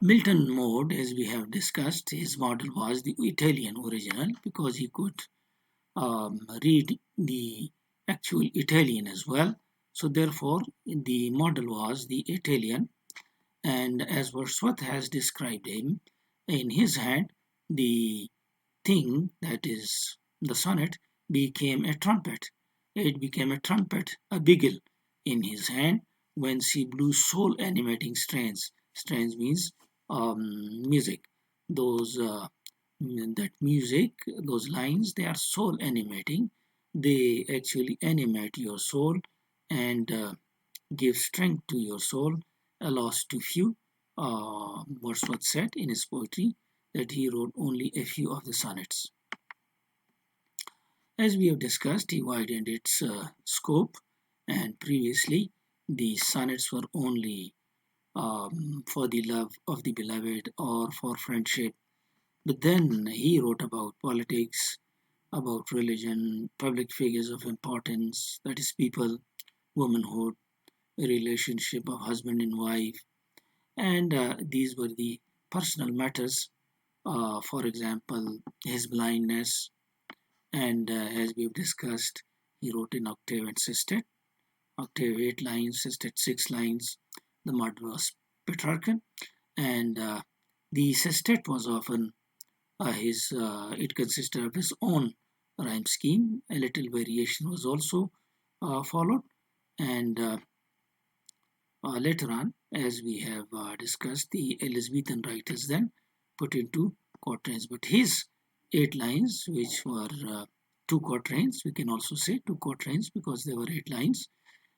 Milton mode, as we have discussed, his model was the Italian original, because he could read the actual Italian as well. So therefore, the model was the Italian, and as Wordsworth has described him, in his hand the thing, that is the sonnet, became a trumpet. It became a trumpet, a beagle in his hand, when she blew soul animating strains. Strains means music. Those that music, those lines, they are soul animating. They actually animate your soul and give strength to your soul, a loss to few. Wordsworth said in his poetry that he wrote only a few of the sonnets. As we have discussed, he widened its scope, and previously the sonnets were only for the love of the beloved or for friendship. But then he wrote about politics, about religion, public figures of importance, that is, people, womanhood, a relationship of husband and wife, and these were the personal matters. For example, his blindness, and as we've discussed, he wrote in octave and sestet. Octave 8 lines, sestet 6 lines. The mud was Petrarchan, and the sestet was often it consisted of his own rhyme scheme. A little variation was also followed, and later on, as we have discussed, the Elizabethan writers then put into quatrains. But his 8 lines, which were 2 quatrains, we can also say 2 quatrains because there were 8 lines,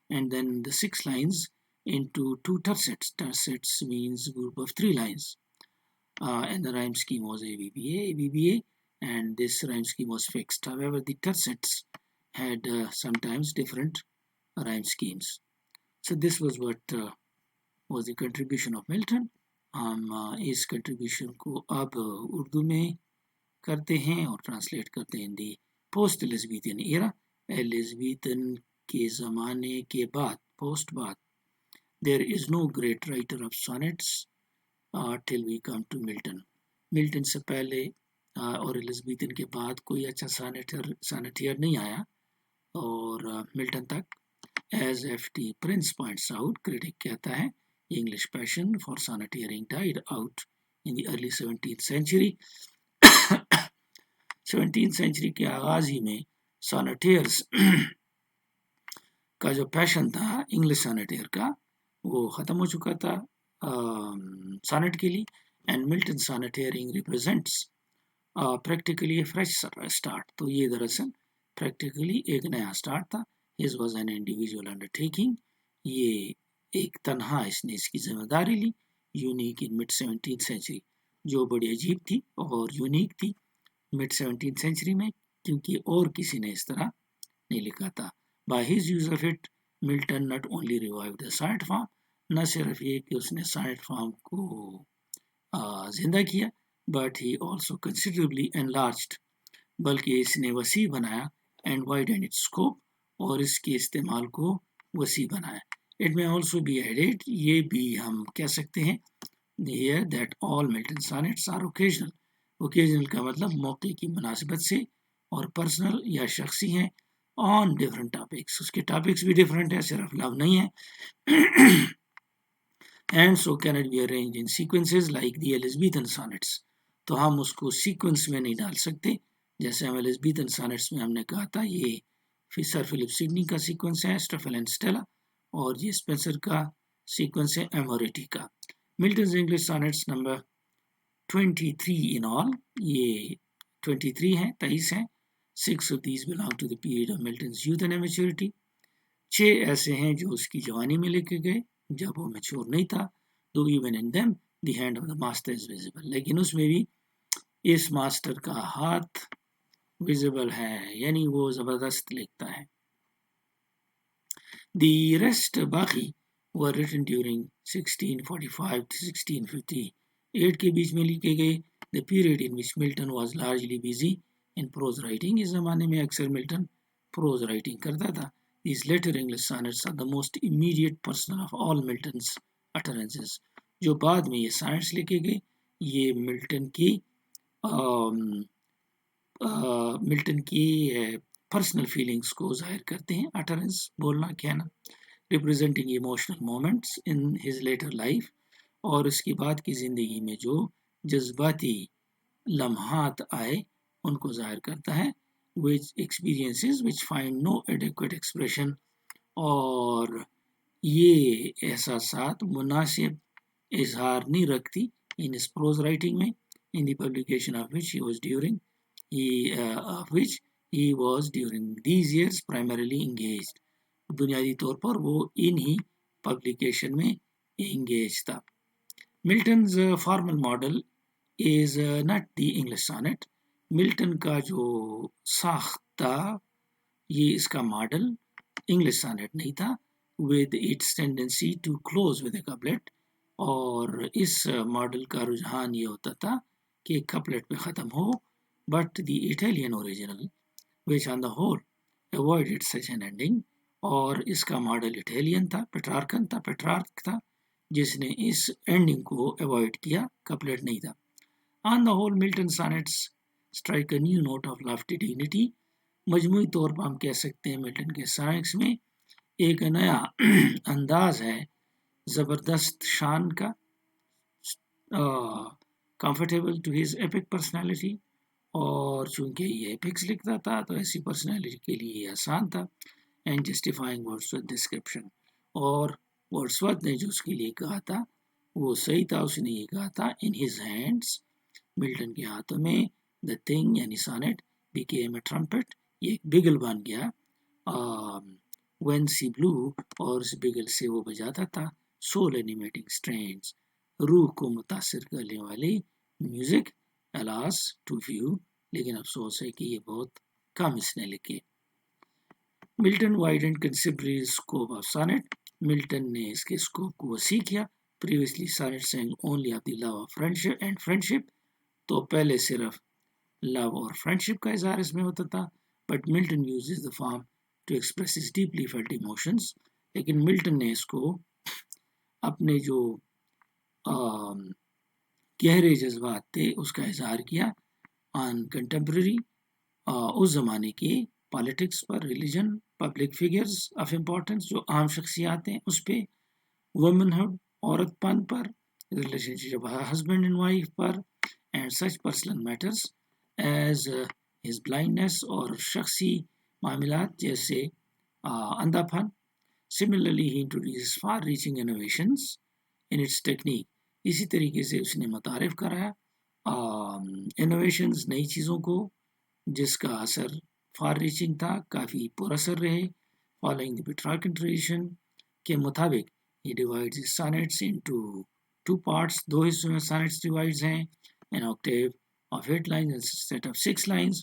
and then the 6 lines into 2 tercets. Tercets means group of 3 lines, and the rhyme scheme was ABBA, and this rhyme scheme was fixed. However, the tercets had sometimes different rhyme schemes. So this was what was the contribution of Milton. हम इस contribution को अब उर्दू में करते हैं और translate करते हैं इन दी पोस्ट एलिज़ाबेथन एरा. एलिज़ाबेथन के ज़माने के बाद, पोस्ट बाद, there is no great writer of sonnets till we come to Milton. Milton से पहले और एलिज़ाबेथन के बाद कोई अच्छा सॉनेटियर नहीं आया, और मिल्टन तक. As F.T. Prince points out, critic कहता है, English passion for sonneteering died out in the early 17th century. 17th century के आगाज ही में sonneteers का जो पैशन था इंग्लिश सॉनेटियर का, वो ख़त्म हो चुका था sonnet के लिए. And Milton sonneteering represents practically a fresh start. तो ये दरअसल practically एक नया start था. His was an individual undertaking. ये एक तन्हा इसने इसकी जिम्मेदारी ली. Unique in mid 17th century, जो बड़ी अजीब थी और यूनिक थी मिड 17th सेंचुरी में, क्योंकि और किसी ने इस तरह नहीं लिखा था. By his use of it, Milton not only revived the sonnet form, न सिर्फ ये कि उसने sonnet form को जिंदा किया, but he also considerably enlarged, बल्कि इसने वसी बनाया, and widened its scope, और इसके इस्तेमाल को वसी बनाया. It may also be added, ये भी हम कह सकते हैं here, that all Milton sonnets are occasional. Occasional का मतलब मौके की मुनासिबत से, और personal या शख्सी हैं, on different topics. उसके topics भी different है, सिर्फ love नहीं है. And so cannot be arranged in sequences like the Elizabethan sonnets. तो हम उसको sequence में नहीं डाल सकते, जैसे हम Elizabethan sonnets में हमने कहा था. ये सर फिलिप सिडनी का सीक्वेंस है, स्टेफल एंड स्टेला, और ये स्पेंसर का सीक्वेंस है, एमोरेटी का. Milton's English sonnets number 23 in all. ये 23 हैं, 23 हैं. 6 of these belong to the period of Milton's youth and maturity. 6 ऐसे हैं जो उसकी जवानी में लिखे गए, जब वो मैच्योर नहीं था. Though even in them the hand of the master is visible. लेकिन उसमें भी इस मास्टर का हाथ विजिबल है, यानी वो जबरदस्त लिखता है. The rest बाकी were written during 1645 to 1658 के बीच में लिखे गए. The period in which Milton was largely busy in prose writing. इस ज़माने में अक्सर मिल्टन prose writing करता था. These later English sonnets are the most immediate personal of all Milton's utterances. जो बाद में ये sonnets लिखे गए, ये मिल्टन की पर्सनल फीलिंग्स को जाहिर करते हैं. अटरेंस, बोलना, कहना, representing emotional moments in his later life, और उसके बाद की ज़िंदगी में जो जज्बाती लम्हात आए उनको ज़ाहिर करता है, which experiences which find no adequate expression, और ये एहसासात मुनासिब इजहार नहीं रखती in his prose writing में, in the publication of which he was during these years primarily engaged. बुनियादी तौर पर वो इन्हीं पब्लिकेशन में engaged था. Milton's formal model is not the English sonnet. Milton का जो साख्त था, ये इसका मॉडल इंग्लिश सॉनेट नहीं था, with its tendency to close with a couplet, और इस मॉडल का रुझान ये होता था कि कपलेट पे ख़त्म हो, but the Italian original, which on the whole avoided such an ending, और इसका मॉडल इटालियन था, पेट्रार्क था, जिसने इस एंडिंग को अवॉइड किया, कपलेट नहीं था. On the whole, Milton sonnets strike a new note of lofty dignity. मजमूई तौर पर हम कह सकते हैं मिल्टन के सॉनेट्स में एक नया अंदाज है ज़बरदस्त शान का, comfortable to his epic personality, और चूंकि ये एपिक्स लिखता था तो ऐसी पर्सनालिटी के लिए ये आसान था. एंड जस्टिफाइंग वर्ड्सवर्थ डिस्क्रिप्शन, और वर्ड्सवर्थ ने जो उसके लिए कहा था वो सही था. उसने ये कहा था, इन हिज हैंड्स, मिल्टन के हाथों में, द थिंग यानी सॉनेट बिकेम अ ट्रम्पेट, ये एक बिगल बन गया. व्हेन सी ब्लू, और उस बिगल से वो बजाता था सोल एनिमेटिंग स्ट्रेन्स, रूह को मुतासिर करने वाली म्यूजिक. अलास टू फ्यू, लेकिन अफसोस है कि ये बहुत कम इसने लिखे. Milton widened considerably scope of sonnet, Milton ने इसके स्कोप को वसी किया. Previously sonnet sang only of the love of friendship and friendship, तो पहले सिर्फ लव और फ्रेंडशिप का इजहार इसमें होता था. But Milton uses the form to express his deeply felt emotions, लेकिन मिल्टन ने इसको अपने जो गहरे जज्बात थे उसका इजहार किया. ऑन कंटेम्प्रेरी, उस ज़माने के पॉलिटिक्स पर, religion, public figures of importance जो आम शख्सियात हैं उस पर, वुमनहुड, औरतपन पर, रिलेशनशिप हस्बैंड एंड वाइफ पर, and such personal matters as his blindness, और शख्सी मामलात जैसे अंधापन. Similarly he introduce far reaching innovations in its technique, इसी तरीके से उसने मुतारिफ कराया इनोवेशंस, नई चीज़ों को, जिसका असर फार रीचिंग था, काफ़ी पुरअसर रहे. फॉलोइंग द पेट्रार्कन ट्रेडिशन के मुताबिक he divides his sonnets into two parts, दो हिस्सों में sonnets divides हैं, an octave of 8 lines and sestet of 6 lines.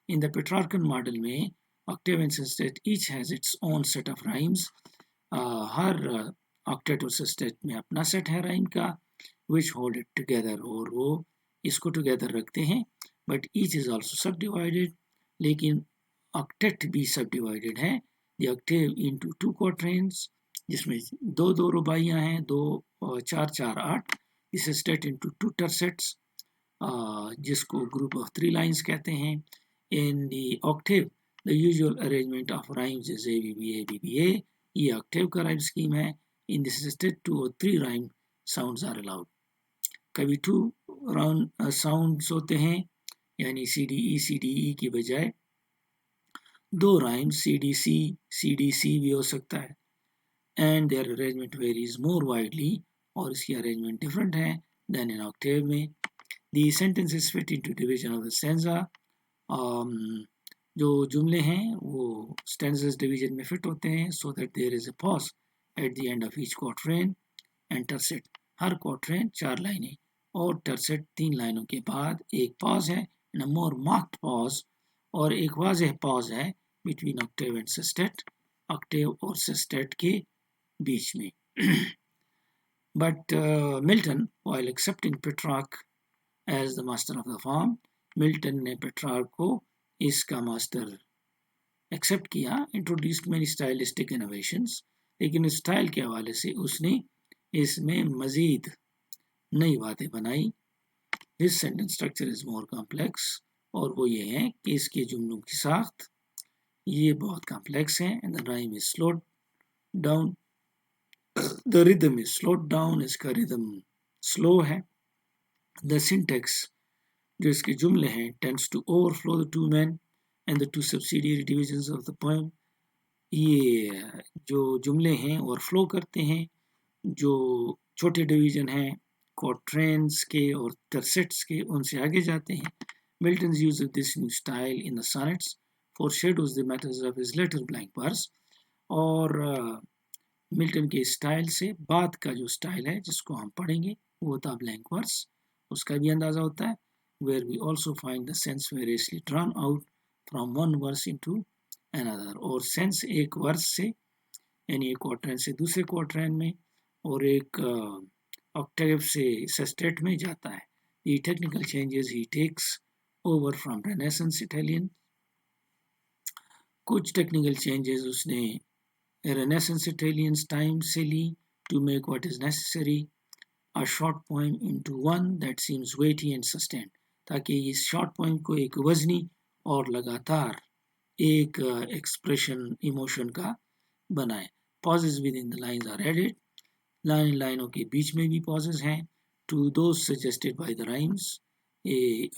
In the Petrarchan model में octave and sestet each has its own set of rhymes. Her octet और sestet में अपना set है rhyme का, which hold it together, और वो इसको together रखते हैं. But each is also subdivided, लेकिन octet भी subdivided है. The octave into 2 quatrains, जिसमें दो दो रुबाइयाँ हैं, 2 4 4 8. इस स्टेट इंटू 2 टर्सेट्स, जिसको ग्रुप ऑफ 3 लाइन्स कहते हैं. In the octave the usual arrangement of rhymes is A B B A B B A, ये ऑक्टेव का राइम स्कीम है. इन दिस स्टेट 2 और 3 राइम साउंड्स आर अलाउड. कभी 2 round sounds होते हैं, यानी सी डी ई की बजाय 2 राइम सी डी सी भी हो सकता है. And their arrangement varies more widely, और इसकी arrangement different है than in octave में. The sentences fit into division of the stanza, जो जुमले हैं वो stanzas division में fit होते हैं, so that there is a pause at the end of each quatrain. And tercet, her quatrain 4 लाइनें, और tercet 3 लाइनों के बाद एक pause है, and a more marked pause, और एक वाज़ेह pause है between octave and sestet, octave और sestet के बीच में. But Milton, while accepting Petrarch as the master of the form, Milton ने Petrarch को इसका मास्टर एक्सेप्ट किया. introduced many stylistic innovations, लेकिन स्टाइल के हवाले से उसने इसमें मज़ीद नई बातें बनाई. His sentence structure is more complex, और वो ये है कि इसके जुमलों की साख्त ये बहुत कॉम्प्लेक्स है. and the rhyme is slowed down, the rhythm is slowed down, इसका rhythm slow है. The syntax जो इसके जुमले हैं tends to overflow the two men and the two subsidiary divisions of the poem. ये जो जुमले हैं ओवरफ्लो करते हैं, जो छोटे डिवीजन हैं क्वाट्रेंस के और टर्सेट्स के, उनसे आगे जाते हैं. Milton's use of this new style in the sonnets foreshadows the matters of his later blank verse. और मिल्टन के स्टाइल से बाद का जो स्टाइल है जिसको हम पढ़ेंगे वो था ब्लैंक वर्स, उसका भी अंदाज़ा होता है. Where we also find the sense variously drawn out from one verse into another. और सेंस एक वर्स से यानी एक क्वार्टरन से दूसरे क्वार्टरन में और एक ऑक्टेव से सेस्टेट में जाता है. The technical changes he takes over from Renaissance Italian. कुछ टेक्निकल चेंजेस उसने Renaissance Italian time से ली to make what is necessary a short poem into one that seems weighty and sustained, ताकि इस short poem को एक वजनी और लगातार एक एक्सप्रेशन इमोशन का बनाए. Pauses within the lines are added. लाइनों के बीच में भी pauses हैं to those suggested by the rhymes.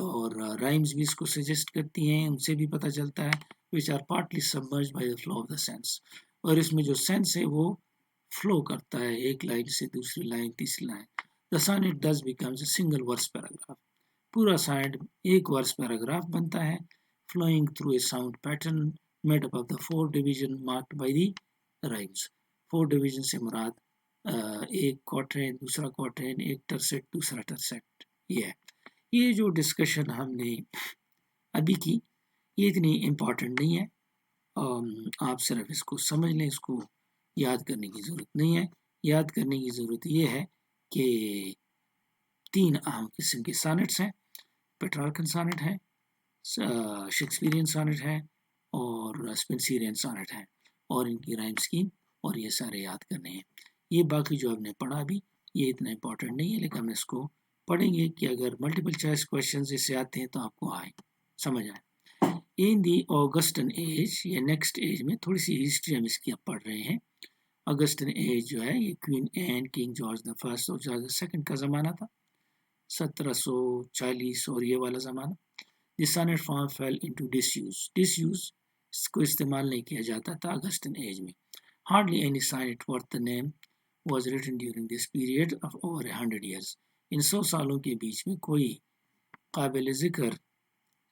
और राइम्स भी इसको सजेस्ट करती हैं, उनसे भी पता चलता है, which are partly submerged by the flow of the sense. और इसमें जो सेंस है वो फ्लो करता है एक लाइन से दूसरी लाइन तीसरी line. The sonnet thus becomes a single verse paragraph. पूरा sonnet एक वर्स पैराग्राफ बनता है, flowing through a sound pattern made up of the 4 division marked by the rhymes. 4 division से मुराद एक क्वार्टेन, दूसरा क्वार्टेन, एक टर्सेट, दूसरा टर्सेट. ये जो डिस्कशन हमने अभी की ये इतनी इम्पॉर्टेंट नहीं है. आप सिर्फ इसको समझ लें, इसको याद करने की ज़रूरत नहीं है. याद करने की ज़रूरत ये है कि 3 अहम किस्म के सॉनेट्स हैं. पेट्रार्कन सॉनेट है, शेक्सपियरियन सॉनेट है और स्पेंसरियन सॉनेट है, और इनकी राइम स्कीम और ये सारे याद करने हैं. ये बाकी जो आपने पढ़ा अभी ये इतना इम्पॉर्टेंट नहीं है, लेकिन हम इसको पढ़ेंगे कि अगर मल्टीपल चॉइस क्वेश्चंस इससे आते हैं तो आपको आए, समझ आए. इन दी ऑगस्टन एज, ये नेक्स्ट एज में थोड़ी सी हिस्ट्री हम इसकी अब पढ़ रहे हैं. ऑगस्टन एज जो है ये Queen Anne, King George the First और जॉर्ज द सेकंड का ज़माना था, 1740 और ये वाला ज़माना. This sonnet form fell into disuse. इसको इस्तेमाल नहीं किया जाता था ऑगस्टन एज में. Hardly any sonnet worth the name was written during this period of over 100 years. इन 100 सालों के बीच में कोई काबिल ज़िक्र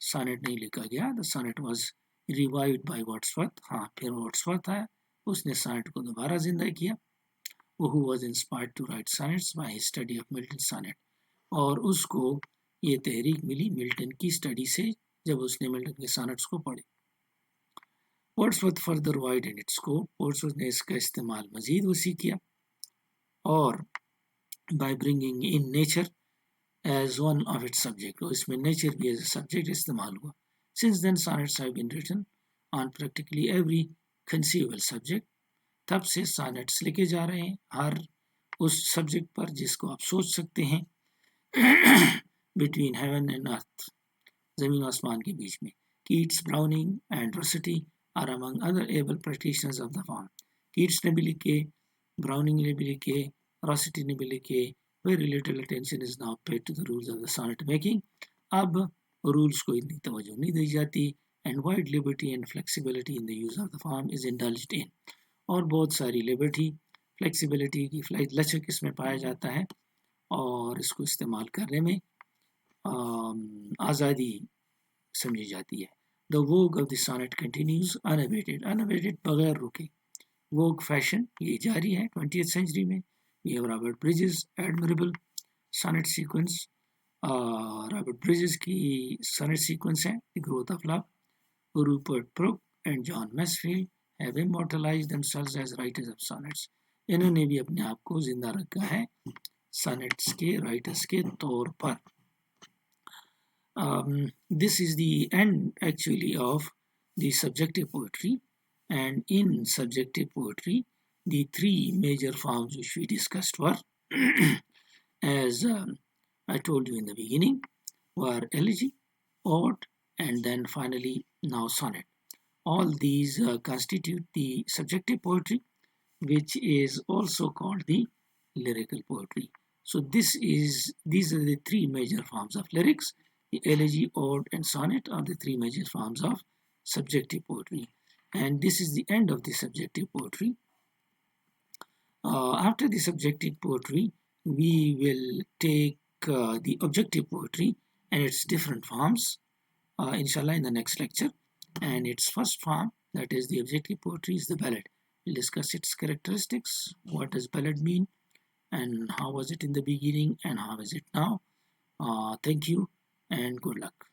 सॉनेट नहीं लिखा गया. The sonnet was revived by Wordsworth. हाँ, फिर वर्ड्सवर्थ आया, उसने सॉनेट को दोबारा जिंदा किया. who was inspired to write sonnets by his study of Milton's sonnet. और उसको ये तहरीक मिली मिल्टन की स्टडी से जब उसने मिल्टन के सॉनेट्स को पढ़े. Wordsworth further widened it's scope. Wordsworth ने इसका इस्तेमाल मज़ीद वसी किया और by bringing in nature as one of its subject. और इसमें nature भी as a subject इस्तेमाल हुआ. Since then sonnets have been written on practically every conceivable subject. तब से sonnets लिखे जा रहे हैं हर उस subject पर जिसको आप सोच सकते हैं. Between heaven and earth, ज़मीन आसमान के बीच में. Keats, Browning and Rossetti are among other able practitioners of the form. Keats ने भी लिखे, Browning ने भी लिखे, Rossetti ने भी लिखे. Very little attention is now paid to the rules of the sonnet making. अब rules को इतनी तवज्जो नहीं दी जाती. And wide liberty and flexibility in the use of the form is indulged in. और बहुत सारी liberty, flexibility की लचक इसमें पाया जाता है और इसको इस्तेमाल करने में आज़ादी समझी जाती है. The vogue of the sonnet continues unabated. Unabated बगैर रुके. Vogue fashion ये जारी है 20th century में. We have Robert Bridges admirable sonnet sequence. Robert Bridges की sonnet sequence है The Growth of Love. Rupert Brooke and John Masefield have immortalized themselves as writers of sonnets. इन्होंने भी अपने आप को जिंदा रखा है sonnets के writers के तौर पर. This is the end actually of the subjective poetry, and in subjective poetry the 3 major forms which we discussed were as I told you in the beginning were elegy, ode and then finally now sonnet. All these constitute the subjective poetry, which is also called the lyrical poetry. So these are the 3 major forms of lyrics. The elegy, ode, and sonnet are the three major forms of subjective poetry. And this is the end of the subjective poetry. After the subjective poetry, we will take the objective poetry and its different forms, inshallah, in the next lecture. And its first form, that is the objective poetry, is the ballad. We'll discuss its characteristics, what does ballad mean, and how was it in the beginning and how is it now. Thank you and good luck.